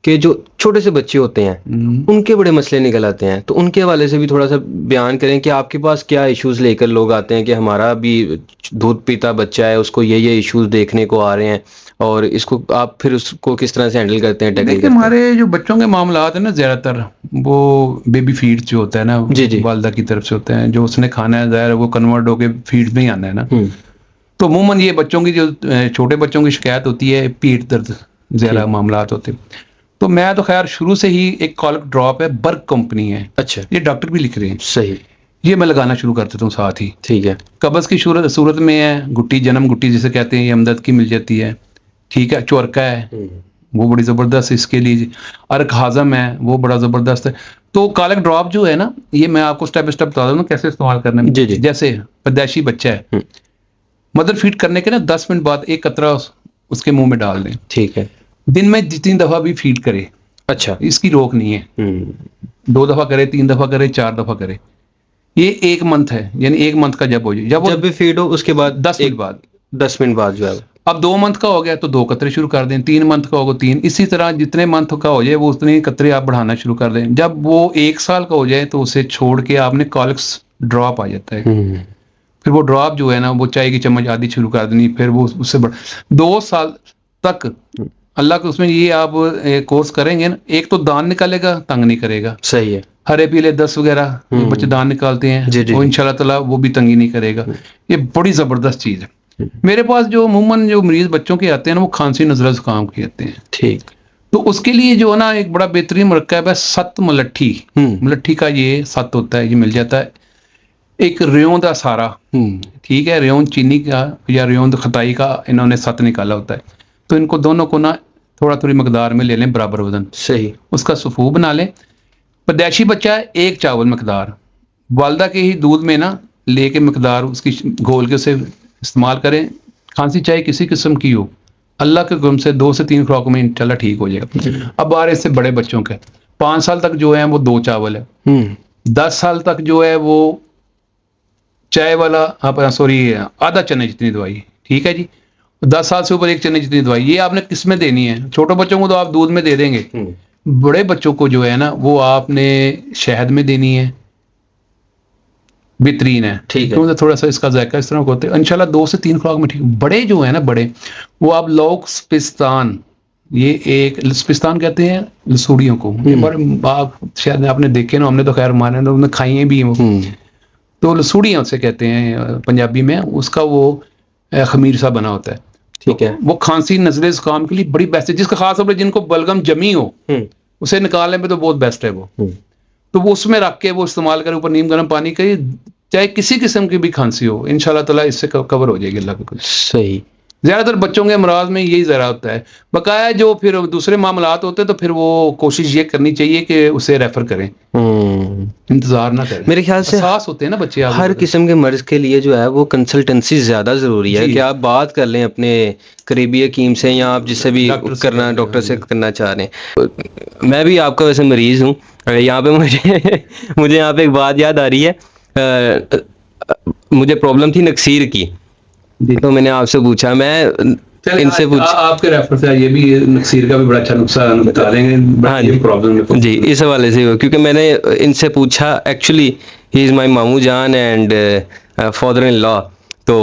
کہ جو چھوٹے سے بچے ہوتے ہیں ان کے بڑے مسئلے نکل آتے ہیں, تو ان کے حوالے سے بھی تھوڑا سا بیان کریں کہ آپ کے پاس کیا ایشوز لے کر لوگ آتے ہیں کہ ہمارا بھی دودھ پیتا بچہ ہے, اس کو یہ ایشوز دیکھنے کو آ رہے ہیں, اور اس کو آپ پھر اس کو کس طرح سے ہینڈل کرتے ہیں, ٹیکل کرتے ہیں. ہمارے جو بچوں کے معاملات ہیں نا زیادہ تر وہ بیبی فیڈ جو ہوتا ہے نا, والدہ کی طرف سے ہوتے ہیں, جو اس نے کھانا ہے ظاہر وہ کنورٹ ہو کے فیڈ میں ہی آنا ہے نا. تو عموماً یہ بچوں کی جو چھوٹے بچوں کی شکایت ہوتی ہے پیٹ درد زیادہ معاملات ہوتے ہیں. تو میں تو خیر شروع سے ہی ایک کالک ڈراپ ہے, برک کمپنی ہے. اچھا. یہ ڈاکٹر بھی لکھ رہے ہیں. صحیح. یہ میں لگانا شروع کر دیتا ہوں ساتھ ہی. ٹھیک ہے. قبض کی صورت میں ہے, گٹی جنم گٹی جسے کہتے ہیں, یہ ہمدرد کی مل جاتی ہے. ٹھیک ہے. چورکا ہے وہ بڑی زبردست اس کے لیے. ارک ہاضم ہے وہ بڑا زبردست ہے. تو کالک ڈراپ جو ہے نا, یہ میں آپ کو اسٹیپ بائی اسٹیپ بتا دوں کیسے استعمال کرنا ہے. جیسے پیدائشی بچہ ہے, مدر فیڈ کرنے کے نا 10 منٹ بعد ایک قطرہ اس کے منہ میں ڈال دیں. ٹھیک ہے. دن میں جتنی دفعہ بھی فیڈ کرے. اچھا. اس کی روک نہیں ہے, 2 دفعہ کرے, 3 دفعہ کرے, 4 دفعہ کرے. یہ 1 منتھ ہے, یعنی 1 منتھ کا جب ہو جائے, جب بھی فیڈ ہو اس کے بعد 10 منٹ بعد جو ہے. اب 2 منتھ کا ہو گیا تو 2 قطرے شروع کر دیں, 3 منتھ کا ہوگا 3, اسی طرح جتنے منتھ کا ہو جائے وہ اتنے قطرے آپ بڑھانا شروع کر دیں. جب وہ 1 سال کا ہو جائے تو اسے چھوڑ کے آپ نے کالکس ڈراپ آ جاتا ہے. پھر وہ ڈراپ جو ہے نا وہ چائے کی چمچ آدھی شروع کر دینی, پھر وہ اس سے 2 سال تک اللہ کو اس میں یہ آپ کورس کریں گے نا, ایک تو دان نکالے گا, تنگ نہیں کرے گا. صحیح ہے. ہرے پیلے 10 وغیرہ بچے دان نکالتے ہیں, وہ انشاءاللہ تعالیٰ وہ بھی تنگی نہیں کرے گا. یہ بڑی زبردست چیز ہے. میرے پاس جو عموماً جو مریض بچوں کے آتے ہیں نا وہ کھانسی نزلہ زکام کے آتے ہیں. ٹھیک. تو اس کے لیے جو ہے نا ایک بڑا بہترین مرکب ہے ست ملٹھی. ملٹھی کا یہ ست ہوتا ہے, یہ مل جاتا ہے. ایک ریون دا سارا, ٹھیک ہے, ریون چینی کا یا ریون خطائی کا انہوں نے ست نکالا ہوتا ہے. تو ان کو دونوں کو نا تھوڑی مقدار میں لے لیں برابر وزن. صحیح. اس کا صفو بنا لیں. پیدائشی بچہ ہے 1 چاول مقدار, والدہ کے ہی دودھ میں نا لے کے مقدار اس کی گھول کے اسے استعمال کریں. کھانسی چاہے کسی قسم کی ہو, اللہ کے حکم سے 2 سے 3 خوراکوں میں انشاءاللہ ٹھیک ہو جائے گا. اب آ رہے سے بڑے بچوں کے 5 سال تک جو ہے وہ 2 چاول ہے. 10 سال تک جو ہے وہ چائے والا آدھا چنے جتنی دوائی. ٹھیک ہے جی. 10 سال سے اوپر 1 چنے جتنی دوائی. یہ آپ نے کس میں دینی ہے؟ چھوٹے بچوں کو تو آپ دودھ میں دے دیں گے, بڑے بچوں کو جو ہے نا وہ آپ نے شہد میں دینی ہے. بہترین ہے. ٹھیک ہے. تھوڑا سا اس کا ذائقہ اس طرح ہوتا ہے انشاءاللہ 2 سے 3 خوراک میں ٹھیک. بڑے جو ہیں نا بڑے, وہ آپ لوک سپستان, یہ ایک سپستان کہتے ہیں لسوڑیوں کو. شاید آپ نے دیکھے نا, ہم نے تو خیر مانے نے کھائی ہیں بھی. تو لسوڑیاں اسے کہتے ہیں پنجابی میں. اس کا وہ خمیر سا بنا ہوتا ہے. ٹھیک ہے. وہ کھانسی نزلے زکام کے لیے بڑی بیسٹ ہے. جس کا خاص طور پر جن کو بلغم جمی ہو اسے نکالنے میں تو بہت بیسٹ ہے وہ. تو وہ اس میں رکھ کے وہ استعمال کرے, اوپر نیم گرم پانی کا چاہے کسی قسم کی بھی کھانسی ہو، انشاءاللہ تعالیٰ اس سے کور ہو جائے گی اللہ کے کرے۔ صحیح۔ زیادہ تر بچوں کے امراض میں یہی ذرا ہوتا ہے، بقایا جو پھر دوسرے معاملات ہوتے ہیں تو پھر وہ کوشش یہ کرنی چاہیے کہ اسے ریفر کریں، انتظار نہ کریں۔ میرے خیال سے حساس ہوتے ہیں نا بچے، ہر قسم کے مرض کے لیے جو ہے وہ کنسلٹنسی زیادہ ضروری ہے، کہ آپ بات کر لیں اپنے قریبی حکیم سے، یا آپ جس سے بھی کرنا ڈاکٹر سے کرنا چاہ رہے ہیں۔ میں بھی آپ کا ویسے مریض ہوں، یہاں پہ مجھے یہاں پہ ایک بات یاد آ رہی ہے، مجھے پرابلم تھی نکسیر کی، تو میں نے آپ سے پوچھا، میں ان سے آپ کے ریفر سے یہ بھی نکسیر کا بھی بڑا اچھا نسخہ بتا دیں گے۔ ہاں جی، اس حوالے سے، کیونکہ میں نے ان سے پوچھا، ایکچولی ہی از مائی ماموں جان اینڈ فادر ان لا، تو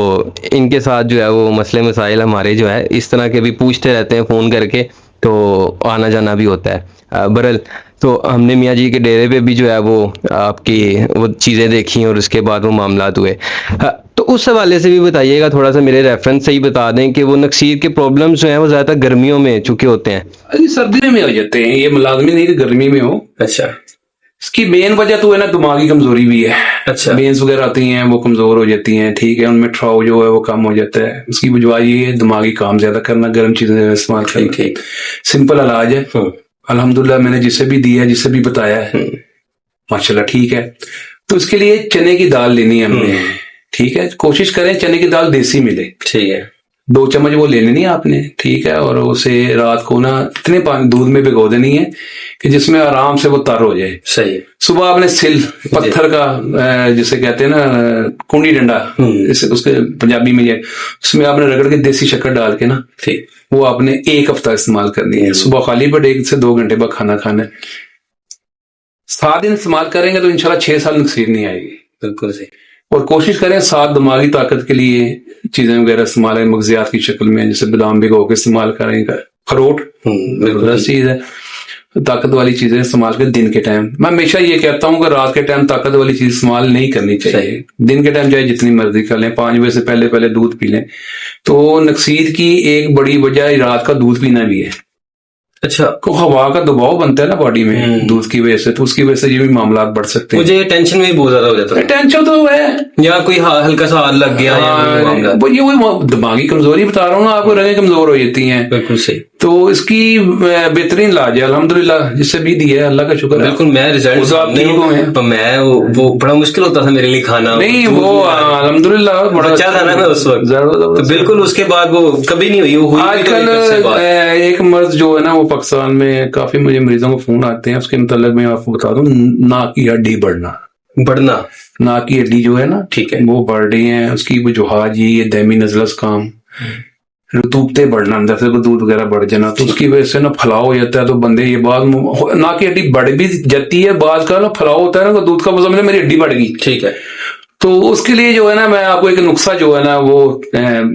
ان کے ساتھ جو ہے وہ مسئلے مسائل ہمارے جو ہے اس طرح کے بھی پوچھتے رہتے ہیں فون کر کے، تو آنا جانا بھی ہوتا ہے برل۔ تو ہم نے میاں جی کے ڈیرے پہ بھی جو ہے وہ آپ کی وہ چیزیں دیکھی اور اس کے بعد وہ معاملات ہوئے، تو اس حوالے سے بھی بتائیے گا تھوڑا سا، میرے ریفرنس سے ہی بتا دیں کہ وہ نکسیر کے پرابلمس جو ہیں وہ زیادہ گرمیوں میں چونکہ ہوتے ہیں۔ سردیوں میں ہو جاتے ہیں، یہ ملازمی نہیں کہ گرمی میں ہو۔ اچھا، اس کی مین وجہ تو ہے نا دماغی کمزوری بھی ہے۔ اچھا، بینز وغیرہ آتی ہیں وہ کمزور ہو جاتی ہیں، ٹھیک ہے، ان میں ٹھراؤ جو ہے وہ کم ہو جاتا ہے۔ اس کی وجہ یہ ہے دماغی کام زیادہ کرنا، گرم چیزیں زیادہ استعمال کرنا۔ سمپل علاج ہے، الحمدللہ میں نے جسے بھی دیا ہے، جسے بھی بتایا ہے، ماشاءاللہ ٹھیک ہے۔ تو اس کے لیے چنے کی دال لینی ہے ہم نے، ٹھیک ہے، کوشش کریں چنے کی دال دیسی ملے، ٹھیک ہے، 2 چمچ وہ لے لینی ہے آپ نے، ٹھیک ہے، اور اسے رات کو نا اتنے پانی دودھ میں بھگو دینی ہے کہ جس میں آرام سے وہ تر ہو جائے۔ صحیح۔ صبح آپ نے سل پتھر کا جسے کہتے ہیں نا کنڈی ڈنڈا، اس کے پنجابی میں یہ، اس میں آپ نے رگڑ کے دیسی شکر ڈال کے نا، ٹھیک، وہ آپ نے 1 ہفتہ استعمال کرنی ہے، صبح خالی پیٹ 1 سے 2 گھنٹے بعد کھانا کھانا ہے۔ 7 دن استعمال کریں گے تو انشاءاللہ 6 سال نکسیر نہیں آئے گی۔ بالکل صحیح۔ اور کوشش کریں 7 دماغی طاقت کے لیے چیزیں وغیرہ استعمال کریں، مغزیات کی شکل میں، جیسے بادام بھگو کے استعمال کریں، اخروٹ زبردست چیز ہے، طاقت والی چیزیں استعمال کریں دن کے ٹائم۔ میں ہمیشہ یہ کہتا ہوں کہ رات کے ٹائم طاقت والی چیز استعمال نہیں کرنی چاہیے، دن کے ٹائم چاہے جتنی مرضی کر لیں، 5 بجے سے پہلے دودھ پی لیں۔ تو نکسیر کی ایک بڑی وجہ رات کا دودھ پینا بھی ہے۔ اچھا، کو ہوا کا دباؤ بنتا ہے نا باڈی میں دودھ کی وجہ سے، تو اس کی وجہ سے یہ بھی معاملات بڑھ سکتے ہیں۔ مجھے ٹینشن بھی بہت زیادہ ہو جاتا ہے، ٹینشن تو ہے، یا کوئی ہلکا سا ہاتھ لگ گیا، یہ وہی دماغی کمزوری بتا رہا ہوں نا آپ کو، رگیں کمزور ہو جاتی ہیں۔ بالکل صحیح۔ تو اس کی بہترین علاج ہے الحمدللہ، جس سے بھی دی ہے، اللہ کا شکر ہے۔ بالکل، میں رزلٹ میں وہ بڑا مشکل ہوتا تھا میرے لیے کھانا، نہیں وہ الحمدللہ بڑا اچھا تھا نا میں اس وقت، تو بالکل اس کے بعد وہ کبھی نہیں ہوئی۔ آج کل ایک مرض جو ہے نا وہ پاکستان میں کافی مجھے مریضوں کو فون آتے ہیں، اس کے متعلق میں آپ کو بتا دوں، ناک کی ہڈی بڑھنا، ناک کی ہڈی جو ہے نا، ٹھیک ہے، وہ بڑھ رہی ہیں۔ اس کی وجوہات یہ دائمی نزلہ زکام، رطوبتیں بڑھنا، اندر سے دودھ وغیرہ بڑھ جانا، تو اس کی وجہ سے نا پھلاؤ ہو جاتا ہے۔ تو بندے یہ بات، ناک کی ہڈی بڑھ بھی جاتی ہے، بعض کا نا پھلاؤ ہوتا ہے نا دودھ کا، مطلب میری ہڈی بڑھ گئی، ٹھیک ہے۔ تو اس کے لیے جو ہے نا میں آپ کو ایک نسخہ جو ہے نا وہ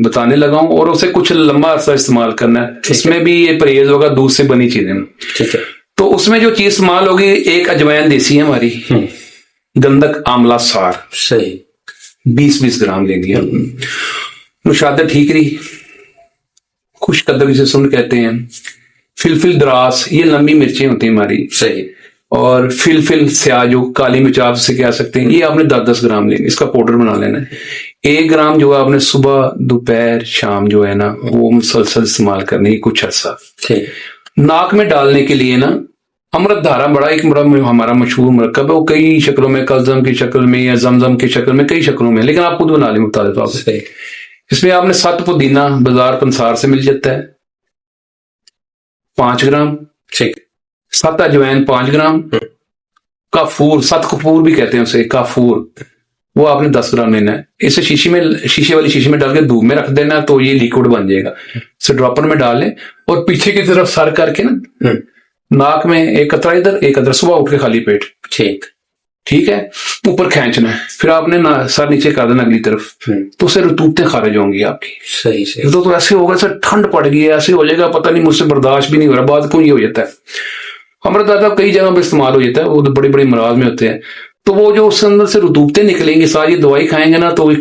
بتانے لگا ہوں، اور اسے کچھ لمبا عرصہ استعمال کرنا ہے۔ اس میں بھی یہ پرہیز ہوگا دودھ سے بنی چیزیں، ٹھیک ہے۔ تو اس میں جو چیز استعمال ہوگی، ایک اجوائن دیسی ہے ہماری، گندک آملہ سار، صحیح، 20 گرام لینی ہے۔ نشادر ٹھیکری، خشک ادرک جسے سن کہتے ہیں، فلفل دراس، یہ لمبی مرچیں ہوتی ہیں ہماری، صحیح، اور فلفل سیاہ جو کالی مرچ آپ سے کہہ سکتے ہیں، یہ آپ نے 10 گرام لینی، اس کا پاؤڈر بنا لینا ہے۔ 1 گرام جو ہے آپ نے صبح دوپہر شام جو ہے نا وہ مسلسل استعمال کرنی ہے کچھ عرصہ۔ ناک میں ڈالنے کے لیے نا امرت دھارا ایک بڑا ہمارا مشہور مرکب ہے، وہ کئی شکلوں میں، کلزم کی شکل میں یا زمزم کی شکل میں، کئی شکلوں میں، لیکن آپ خود بنا لیں بتا دیتا ہوں۔ اس میں آپ نے 7 پودینہ بازار پنسار سے مل جاتا ہے 5 گرام، ٹھیک، 7 اجوائن 5 گرام، کافور، 7 کپور بھی کہتے ہیں اسے، کافور، وہ آپ نے 10 گرام لینا ہے۔ اسے شیشے والی شیشے میں ڈال کے دھوپ میں رکھ دینا، تو یہ لیکوڈ بن جائے گا۔ اسے ڈراپر میں ڈال لیں اور پیچھے کی طرف سر کر کے نا ناک میں 1 قطرہ ادھر 1 قطرہ، صبح اٹھ کے خالی پیٹ، ٹھیک ہے، اوپر کھینچنا ہے، پھر آپ نے سر نیچے کر دینا اگلی طرف، تو اسے رطوبتیں خارج ہوں گی آپ کی، صحیح، تو ایسے ہوگا، ایسے ٹھنڈ پڑ گئی ہے، ایسے ہو جائے گا پتہ نہیں مجھ سے برداشت بھی نہیں ہو رہا، بعد کو یہ ہو جاتا ہے۔ ہمارا دادا کئی جگہ پہ استعمال ہو جاتا ہے، وہ بڑے بڑے مرض میں ہوتے ہیں، تو وہ جو اس اندر سے رطوبتیں نکلیں گی ساری، دوائی کھائیں گے نا تو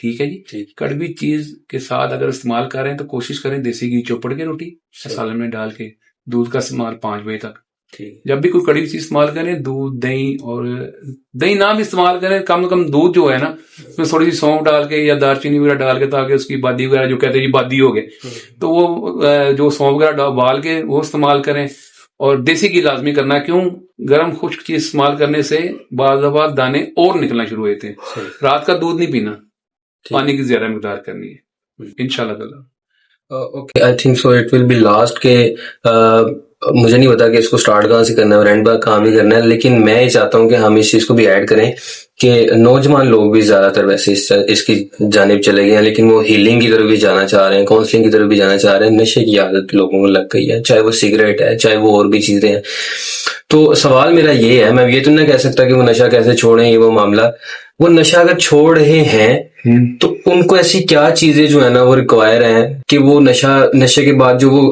ٹھیک ہے جی. کڑوی چیز کے ساتھ اگر استعمال کر رہے ہیں تو کوشش کریں دیسی گھی چوپڑ کے روٹی سالن میں ڈال کے. دودھ کا استعمال 5 بجے تک. جب بھی کوئی کڑوی چیز استعمال کریں دودھ دہی، اور دہی نہ بھی استعمال کریں، کم سے کم دودھ جو ہے نا اس میں تھوڑی سی سونف ڈال کے یا دار چینی وغیرہ ڈال کے، تاکہ اس کی بادی وغیرہ جو کہتے ہیں جی بادی ہو گئے تو وہ جو سونف وغیرہ ابال کے وہ استعمال کریں. اور دیسی گھی لازمی کرنا، کیوں؟ گرم خشک چیز استعمال کرنے سے بعض اوقات دانے اور نکلنا شروع ہوتے ہیں. رات کا دودھ نہیں پینا، پانی کی زیادہ مقدار کرنی ہے انشاءاللہ تعالی. Okay, I think so it will be last کہ مجھے نہیں پتا کہ اس کو سٹارٹ کہاں سے کرنا ہے اور اینڈ پر کہاں بھی کرنا ہے، لیکن میں یہ چاہتا ہوں کہ ہم اس چیز کو بھی ایڈ کریں کہ نوجوان لوگ بھی زیادہ تر ویسے اس کی جانب چلے گئے ہیں، لیکن وہ ہیلنگ کی طرف بھی جانا چاہ رہے ہیں، کاؤنسلنگ کی طرف بھی جانا چاہ رہے ہیں. نشے کی عادت لوگوں کو لگ گئی ہے، چاہے وہ سگریٹ ہے، چاہے وہ اور بھی چیزیں ہیں. تو سوال میرا یہ ہے، میں یہ تو نہیں کہہ سکتا کہ وہ نشہ کیسے چھوڑیں، یہ وہ معاملہ. وہ نشہ اگر چھوڑ رہے ہیں تو ان کو ایسی کیا چیزیں جو ہے نا وہ ریکوائر ہیں کہ وہ نشے کے بعد جو وہ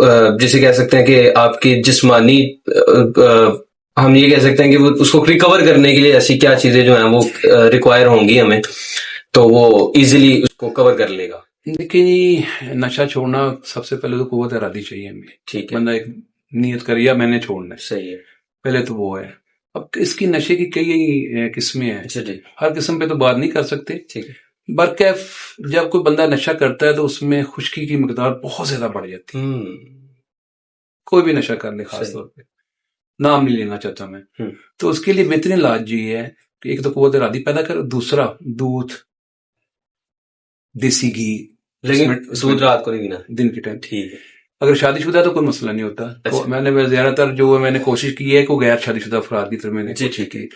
جسے کہہ سکتے ہیں کہ آپ کی جسمانی ہم یہ کہہ سکتے ہیں کہ وہ اس کو ریکور کرنے کے لیے ایسی کیا چیزیں جو ہیں وہ ریکوائر ہوں گی ہمیں تو وہ ایزیلی اس کو کور کر لے گا. دیکھیں جی، نشہ چھوڑنا سب سے پہلے تو قوت ارادی چاہیے ہمیں. ٹھیک ہے، بندہ ایک نیت کرے یا میں نے چھوڑنا ہے، صحیح ہے. پہلے تو وہ ہے. اب اس کی نشے کی کئی قسمیں ہیں، ہر قسم پہ تو بات نہیں کر سکتے. ٹھیک ہے. برکیف جب کوئی بندہ نشہ کرتا ہے تو اس میں خشکی کی مقدار بہت زیادہ بڑھ جاتی ہے. کوئی بھی نشہ کر لے، خاص طور پہ نام نہیں لینا چاہتا میں. تو اس کے لیے بہترین علاج یہ ہے کہ ایک تو قوت ارادی پیدا کرو، دوسرا دودھ، دیسی گھی. لیکن دودھ رات کو نہیں پینا، دن کے ٹائم. ٹھیک ہے. اگر شادی شدہ ہے تو کوئی مسئلہ نہیں ہوتا. میں نے زیادہ تر جو میں نے کوشش کی ہے کہ غیر شادی شدہ افراد کی طرف میں نے کوشش کی.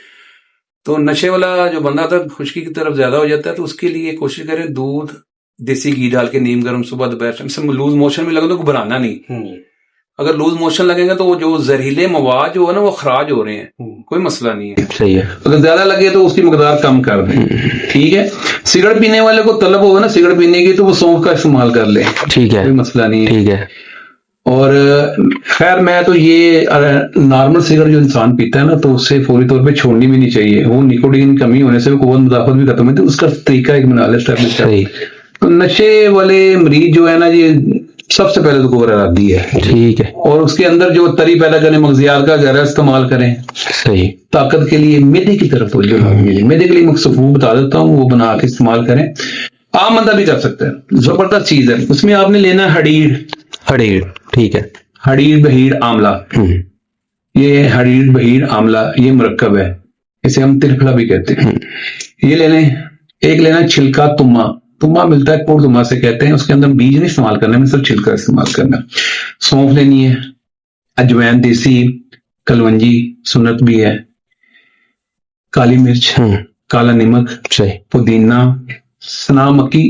تو نشے والا جو بندہ تھا خشکی کی طرف زیادہ ہو جاتا ہے، تو اس کے لیے کوشش کریں دودھ دیسی گھی ڈال کے نیم گرم صبح دوپہر سے. لوز موشن میں لگے تو گھبرانا نہیں. اگر لوز موشن لگے گا تو وہ جو زہریلے مواد جو ہے نا وہ خراج ہو رہے ہیں، کوئی مسئلہ نہیں ہے. صحیح ہے. اگر زیادہ لگے تو اس کی مقدار کم کر دیں. ٹھیک ہے. سگریٹ پینے والے کو طلب ہوگا نا سگریٹ پینے کی تو وہ سونف کا استعمال کر لے. ٹھیک ہے، کوئی مسئلہ نہیں ہے. ٹھیک ہے. اور خیر میں تو یہ نارمل سگریٹ جو انسان پیتا ہے نا تو اس سے فوری طور پہ چھوڑنی بھی نہیں چاہیے. وہ نکوٹین کی کمی ہونے سے قوت مدافعت بھی ختم ہوتی ہے. اس کا طریقہ ایک بنا لے اسٹیبلش کر. تو نشے والے مریض جو ہے نا یہ سب سے پہلے تو قوت ارادی ہے. ٹھیک ہے. اور اس کے اندر جو تری پیدا کرنے مغزیات کا گہرا استعمال کریں. صحیح. طاقت کے لیے میدے کی طرف توجہ لگیں. میدے کے لیے مخصوص بتا دیتا ہوں، وہ بنا کے استعمال کریں. عام بندہ بھی کر سکتا ہے، زبردست چیز ہے. اس میں آپ نے لینا ہے ہڑیر. ٹھیک ہے. ہڑیر بہیر آملہ. یہ ہڑیر بہیر آملہ یہ مرکب ہے، اسے ہم ترفلا بھی کہتے ہیں. یہ لے لیں. ایک لینا چھلکا تما. تما ملتا ہے کوڑ تما سے کہتے ہیں. اس کے اندر بیج نہیں استعمال کرنا، میں صرف چھلکا استعمال کرنا. سونف لینی ہے، اجوین دیسی، کلونجی سنت بھی ہے، کالی مرچ، کالا نمک، پودینہ، سنا مکی.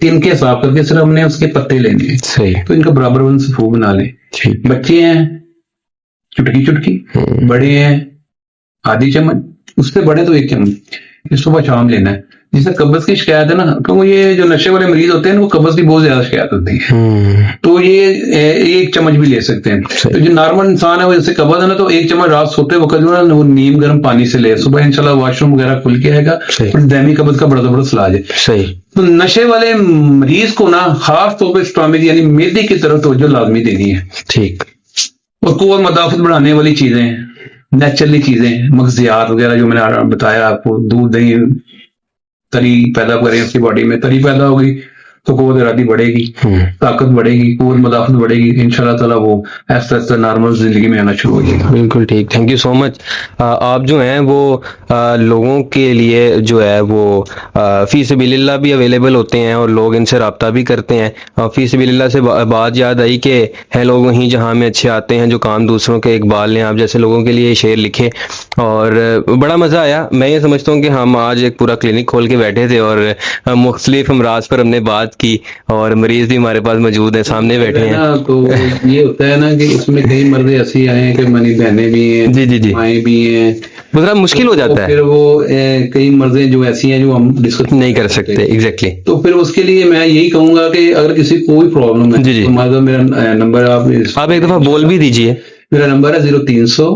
ان کے صاف کر کے صرف ہم نے اس کے پتے لینے ہیں. صحیح. تو ان کا برابر ون سفو بنا لیں. بچے ہیں چٹکی چٹکی، بڑے ہیں آدھی چمچ، اس سے بڑے تو 1 چمچ. اس صبح شام لینا ہے. جسے قبض کی شکایت ہے نا، کیونکہ یہ جو نشے والے مریض ہوتے ہیں وہ قبض کی بہت زیادہ شکایت ہوتی ہے، تو یہ 1 چمچ بھی لے سکتے ہیں. تو جو نارمل انسان ہے وہ جیسے قبض ہے نا تو 1 چمچ رات سوتے وقت جو ہے نا وہ نیم گرم پانی سے لے. صبح انشاءاللہ واش روم وغیرہ کھل کے آئے گا. دائمی قبض کا بڑا زبردست علاج ہے. صحیح. تو نشے والے مریض کو نا خاص طور پہ اسٹامک یعنی میدے کی طرف توجہ لازمی دینی ہے. ٹھیک. اور قوت مدافعت بڑھانے والی چیزیں، نیچرلی چیزیں، مغزیات وغیرہ جو میں نے بتایا آپ کو. دودھ دہی تری پیدا کریں، اس کی باڈی میں تری پیدا ہوگی تو قوت ارادی بڑھے گی، طاقت بڑھے گی، قوت مدافعت بڑھے گی. انشاءاللہ تعالیٰ وہ ایسا ایسا نارمل زندگی میں آنا شروع ہو جائے گا. بالکل ٹھیک. تھینک یو سو مچ. آپ جو ہیں وہ لوگوں کے لیے جو ہے وہ فی سبیل اللہ بھی اویلیبل ہوتے ہیں اور لوگ ان سے رابطہ بھی کرتے ہیں. فی سبیل اللہ سے بات یاد آئی کہ ہیں لوگ وہیں جہاں میں اچھے آتے ہیں جو کام دوسروں کے اقبال نے آپ جیسے لوگوں کے لیے یہ شعر لکھے اور بڑا مزہ آیا. میں یہ سمجھتا ہوں کہ ہم آج ایک پورا کلینک کھول کے بیٹھے تھے اور مختلف امراض پر ہم نے بات کی اور مریض بھی ہمارے پاس موجود ہیں، سامنے بیٹھے ہیں. تو یہ ہوتا ہے نا کہ اس میں کئی مرد ایسی آئے ہیں کہ منی بہنیں بھی ہیں، جی مائیں بھی ہیں، ذرا مشکل ہو جاتا ہے. پھر وہ کئی مرضیں جو ایسی ہیں جو ہم ڈسکس نہیں کر سکتے. ایگزیکٹلی. تو پھر اس کے لیے میں یہی کہوں گا کہ اگر کسی کوئی پرابلم ہے تو میرا نمبر آپ ایک دفعہ بول بھی دیجئے. میرا نمبر ہے 0300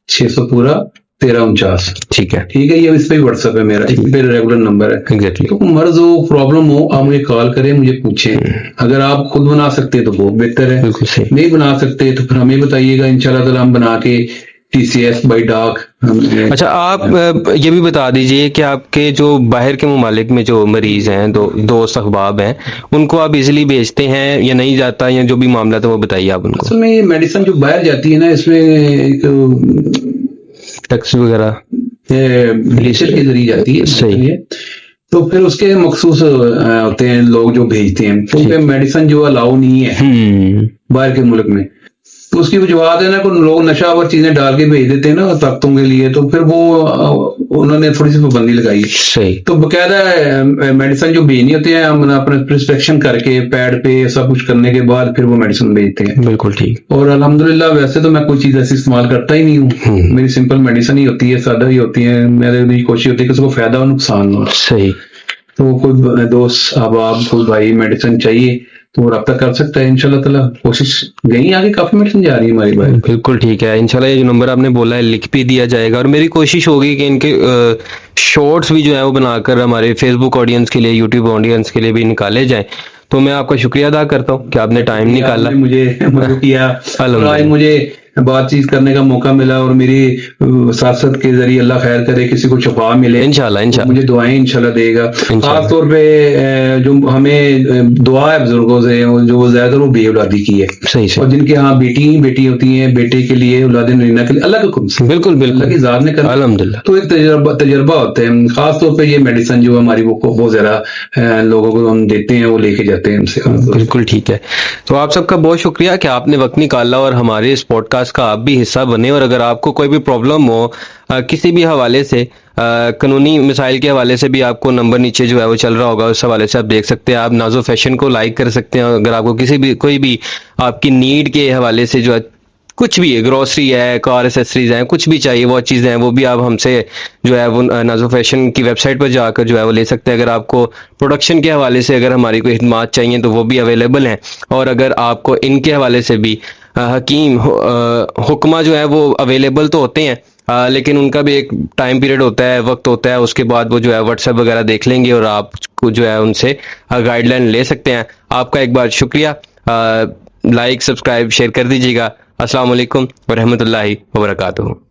600 پورا 1349. ٹھیک ہے ٹھیک ہے, یہ اس پہ واٹس ایپ ہے میرا, اس پہ ریگولر نمبر ہے. ایگزیکٹلی. تو مرض ہو, پرابلم ہو, آپ مجھے کال کریں, مجھے پوچھیں. اگر آپ خود بنا سکتے تو بہت بہتر ہے, بالکل صحیح. نہیں بنا سکتے تو پھر ہمیں بتائیے گا, انشاءاللہ تعالی ہم بنا کے TCS بائی ڈاک. اچھا, آپ یہ بھی بتا دیجئے کہ آپ کے جو باہر کے ممالک میں جو مریض ہیں, دوست احباب ہیں, ان کو آپ ایزیلی بھیجتے ہیں یا نہیں جاتا, یا جو بھی معاملہ تھا وہ بتائیے آپ ان کو. اصل میں یہ میڈیسن جو باہر جاتی ہے نا, اس میں ایک ٹیکس وغیرہ لیشر کے ذریعے جاتی ہے. صحیح. تو پھر اس کے مخصوص ہوتے ہیں لوگ جو بھیجتے ہیں, کیونکہ میڈیسن جو الاؤ نہیں ہے باہر کے ملک میں. تو اس کی وجوہات ہے نا, کہ لوگ نشہ اور چیزیں ڈال کے بھیج دیتے ہیں نا طاقتوں کے لیے, تو پھر وہ انہوں نے تھوڑی سی پابندی لگائی. صحیح. تو باقاعدہ میڈیسن جو بھیجنی ہوتی ہے, ہم اپنے پرسکرپشن کر کے پیڈ پہ سب کچھ کرنے کے بعد پھر وہ میڈیسن بھیجتے ہیں. بالکل ٹھیک. اور الحمدللہ ویسے تو میں کوئی چیز ایسی استعمال کرتا ہی نہیں ہوں, میری سمپل میڈیسن ہی ہوتی ہے, سادہ ہی ہوتی ہے. میری کوشش ہوتی ہے کہ اس کو فائدہ اور نقصان ہو. صحیح. تو کوئی دوست احباب کوئی بھائی میڈیسن چاہیے تو وہ رابطہ کر سکتا ہے. انشاءاللہ تعالیٰ کوشش گئی آگے, کافی میڈیسن جا رہی ہے ہماری بھائی. بالکل ٹھیک ہے, انشاءاللہ یہ جو نمبر آپ نے بولا ہے لکھ بھی دیا جائے گا, اور میری کوشش ہوگی کہ ان کے شارٹس بھی جو ہے وہ بنا کر ہمارے فیس بک آڈینس کے لیے, یوٹیوب آڈینس کے لیے بھی نکالے جائیں. تو میں آپ کا شکریہ ادا کرتا ہوں کہ آپ نے ٹائم نکالا, مجھے مدعو کیا, اور آج مجھے بات چیت کرنے کا موقع ملا, اور میری سیاست کے ذریعے اللہ خیر کرے کسی کو شفا ملے انشاءاللہ. مجھے دعائیں انشاءاللہ دے گا. خاص طور پہ جو ہمیں دعا ہے بزرگوں سے, جو زیادہ تر وہ بے اولادی کی ہے. صحیح. اور جن کے ہاں بیٹی ہوتی ہیں, بیٹے کے لیے اولاد نرینہ کے لیے اللہ کے حکم سے, بالکل اللہ کی ذات نے کرنا, الحمدللہ. تو ایک تجربہ ہوتا ہے. خاص طور پہ یہ میڈیسن جو ہماری وہ بہت زیادہ لوگوں کو ہم دیتے ہیں, وہ لے کے جاتے ہیں ہم سے. بالکل ٹھیک ہے. تو آپ سب کا بہت شکریہ کہ آپ نے وقت نکالا اور ہمارے اس پوڈ کاسٹ کا آپ بھی حصہ بنے. اور اگر آپ کو کوئی بھی پرابلم ہو کسی بھی حوالے سے, قانونی مسائل کے حوالے سے بھی, آپ کو نمبر نیچے جو ہے وہ چل رہا ہوگا, اس حوالے سے آپ دیکھ سکتے ہیں. آپ نازو فیشن کو لائک کر سکتے ہیں. اگر آپ کو کوئی بھی آپ کی نیڈ کے حوالے سے جو ہے کچھ بھی ہے, گروسری ہے, کار ایسیسریز ہیں, کچھ بھی چاہیے, وہ چیزیں ہیں, وہ بھی آپ ہم سے جو ہے وہ نازو فیشن کی ویب سائٹ پر جا کر جو ہے وہ لے سکتے ہیں. اگر آپ کو پروڈکشن کے حوالے سے اگر ہماری کوئی خدمات چاہیے تو وہ بھی اویلیبل ہیں. اور اگر آپ کو ان کے حوالے سے بھی حکیم حکمہ جو ہے وہ اویلیبل تو ہوتے ہیں, لیکن ان کا بھی ایک ٹائم پیریڈ ہوتا ہے, وقت ہوتا ہے. اس کے بعد وہ جو ہے واٹس ایپ وغیرہ دیکھ لیں گے اور آپ کو جو ہے ان سے گائیڈ لائن لے سکتے ہیں. آپ کا ایک بار شکریہ. لائک سبسکرائب شیئر کر دیجیے گا. السلام علیکم ورحمۃ اللہ وبرکاتہ.